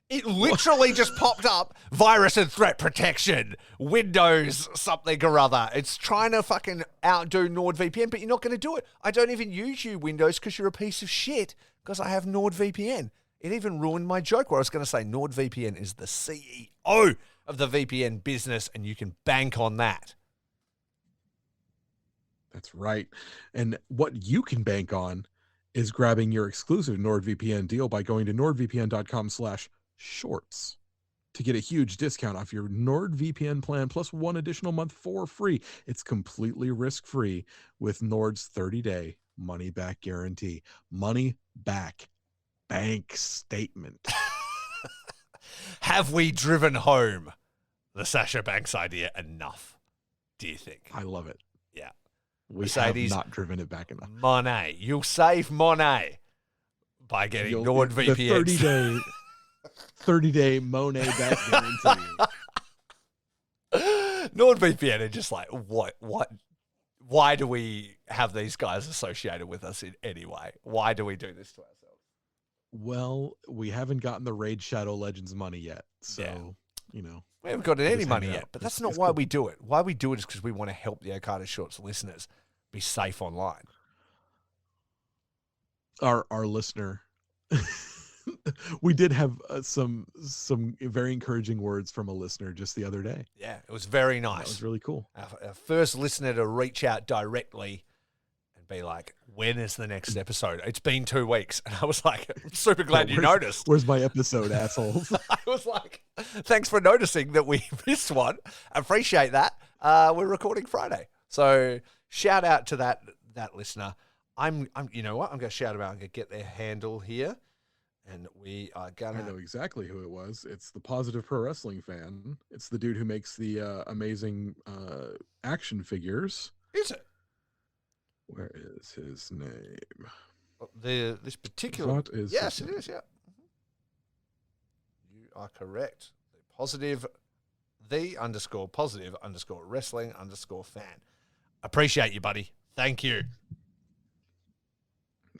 It literally just popped up. Virus and threat protection. Windows something or other. It's trying to fucking outdo NordVPN, but you're not going to do it. I don't even use you, Windows, because you're a piece of shit, because I have NordVPN. It even ruined my joke where I was going to say NordVPN is the CEO of the VPN business, and you can bank on that. That's right. And what you can bank on is grabbing your exclusive NordVPN deal by going to nordvpn.com/shorts to get a huge discount off your NordVPN plan plus one additional month for free. It's completely risk-free with Nord's 30-day money-back guarantee. Money back bank statement. Have we driven home the Sasha Banks idea enough, do you think? I love it. Yeah. We have not driven it back enough. Money. You'll save money by getting NordVPN. The 30-day Monet back guarantee. NordVPN are just like, what? Why do we have these guys associated with us in any way? Why do we do this to ourselves? Well, we haven't gotten the Raid Shadow Legends money yet. So, you know. We haven't gotten any money yet, but that's not why we do it. Why we do it is because we want to help the Okada Shorts listeners be safe online. Our listener, we did have some very encouraging words from a listener just the other day. Yeah, it was very nice. That was really cool. Our first listener to reach out directly and be like, when is the next episode? It's been 2 weeks. And I was like, I'm super glad you noticed. Where's my episode, assholes? I was like, thanks for noticing that we missed one. Appreciate that. We're recording Friday. So shout out to that listener. I'm you know what? I'm going to shout about. I'm going to get their handle here. And we are going to... I know exactly who it was. It's the Positive Pro Wrestling fan. It's the dude who makes the amazing action figures. Is it? Where is his name? This particular... What is yes, it is, yeah. You are correct. _positive_wrestling_fan. Appreciate you, buddy. Thank you.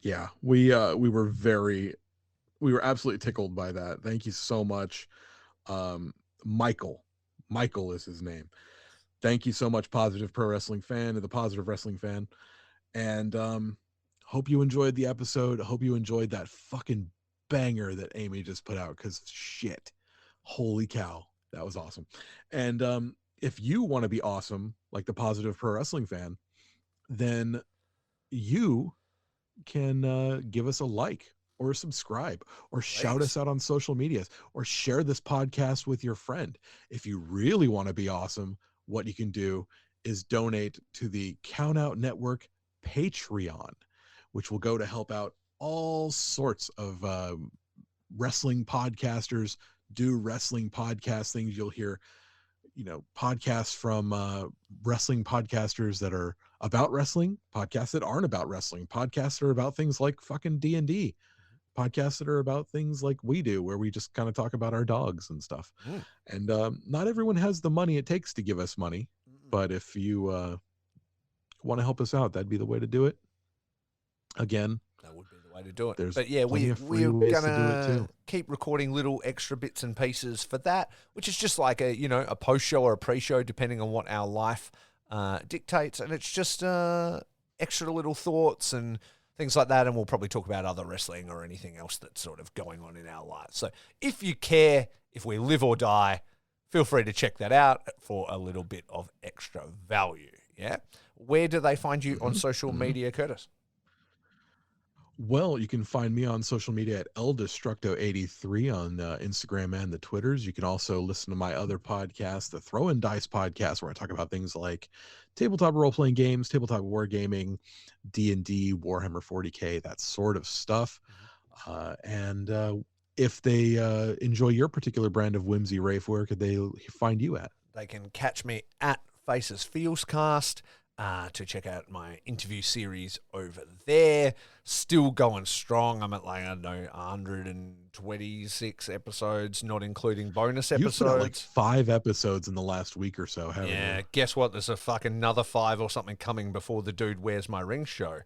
Yeah, we were absolutely tickled by that. Thank you so much. Michael is his name. Thank you so much, Positive Pro Wrestling fan, and the Positive Wrestling fan. And hope you enjoyed the episode. Hope you enjoyed that fucking banger that Amy just put out, because shit, holy cow, that was awesome. And if you want to be awesome like the Positive Pro Wrestling fan, then you can give us a like or subscribe or shout us out on social medias or share this podcast with your friend. If you really want to be awesome, what you can do is donate to the Countout Network Patreon, which will go to help out all sorts of wrestling podcasters do wrestling podcast things. You'll hear, podcasts from wrestling podcasters that are about wrestling, podcasts that aren't about wrestling, podcasts that are about things like fucking D&D, podcasts that are about things like we do, where we just kind of talk about our dogs and stuff. And not everyone has the money it takes to give us money, but if you want to help us out, that'd be the way to do it. Again, that would be the way to do it. But yeah, we're gonna keep recording little extra bits and pieces for that, which is just like a post show or a pre-show, depending on what our life dictates, and it's just extra little thoughts and things like that. And we'll probably talk about other wrestling or anything else that's sort of going on in our lives. So if you care, if we live or die, feel free to check that out for a little bit of extra value. Yeah. Where do they find you on social media, Curtis? Well, you can find me on social media at eldestructo83 on Instagram and the Twitters. You can also listen to my other podcast, the Throw and Dice podcast, where I talk about things like tabletop role-playing games, tabletop wargaming, D&D, Warhammer 40K, that sort of stuff. And if they enjoy your particular brand of whimsy, Rafe, where could they find you at? They can catch me at Faces Feels Cast. To check out my interview series over there. Still going strong. I'm at 126 episodes, not including bonus episodes. You've put out 5 episodes in the last week or so, haven't you? Yeah, guess what? There's a fucking another 5 or something coming before the Dude Where's My Ring show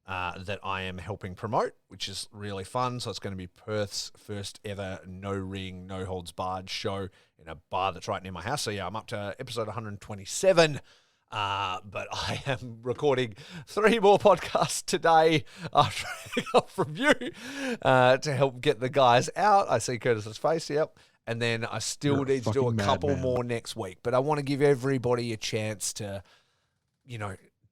that I am helping promote, which is really fun. So it's going to be Perth's first ever no ring, no holds barred show in a bar that's right near my house. So yeah, I'm up to episode 127. But I am recording 3 more podcasts today after I got from you to help get the guys out. I see Curtis's face, yep. And then I still need to do a couple more next week. But I want to give everybody a chance to,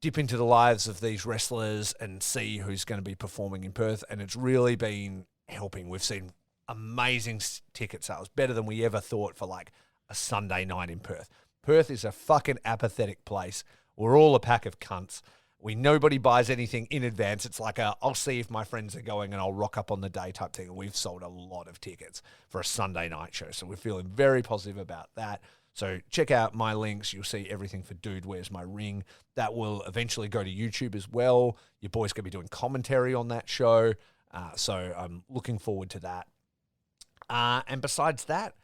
dip into the lives of these wrestlers and see who's going to be performing in Perth. And it's really been helping. We've seen amazing ticket sales, better than we ever thought for like a Sunday night in Perth. Perth is a fucking apathetic place. We're all a pack of cunts. Nobody buys anything in advance. It's like I'll see if my friends are going and I'll rock up on the day type thing. And we've sold a lot of tickets for a Sunday night show. So we're feeling very positive about that. So check out my links. You'll see everything for Dude Where's My Ring. That will eventually go to YouTube as well. Your boy's going to be doing commentary on that show. So I'm looking forward to that. And besides that,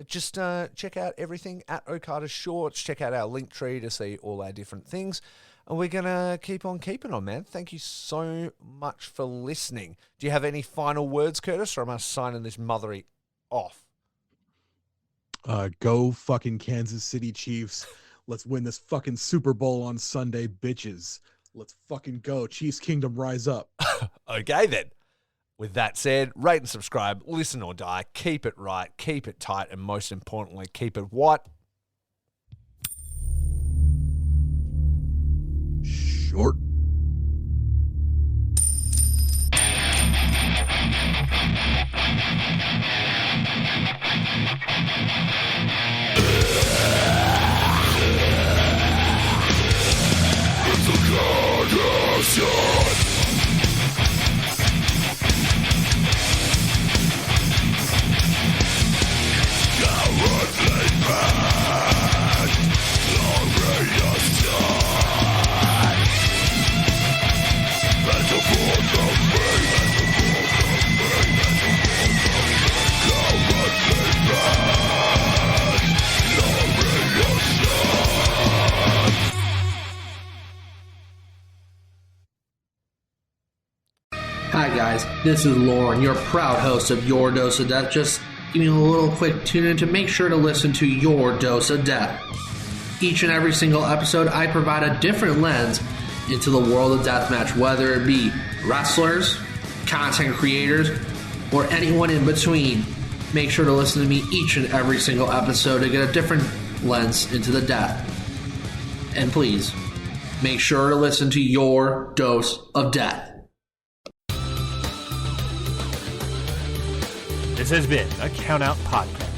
just check out everything at Okada Shorts. Check out our link tree to see all our different things. And we're going to keep on keeping on, man. Thank you so much for listening. Do you have any final words, Curtis, or am I signing this mothery off? Go fucking Kansas City Chiefs. Let's win this fucking Super Bowl on Sunday, bitches. Let's fucking go. Chiefs Kingdom, rise up. Okay, then. With that said, rate and subscribe, listen or die, keep it right, keep it tight, and most importantly, keep it what? Short. Hi guys, this is Lauren, your proud host of Your Dose of Death. Just give me a little quick tune in to make sure to listen to Your Dose of Death. Each and every single episode, I provide a different lens into the world of deathmatch, whether it be wrestlers, content creators, or anyone in between. Make sure to listen to me each and every single episode to get a different lens into the death. And please, make sure to listen to Your Dose of Death. This has been a Count Out Podcast.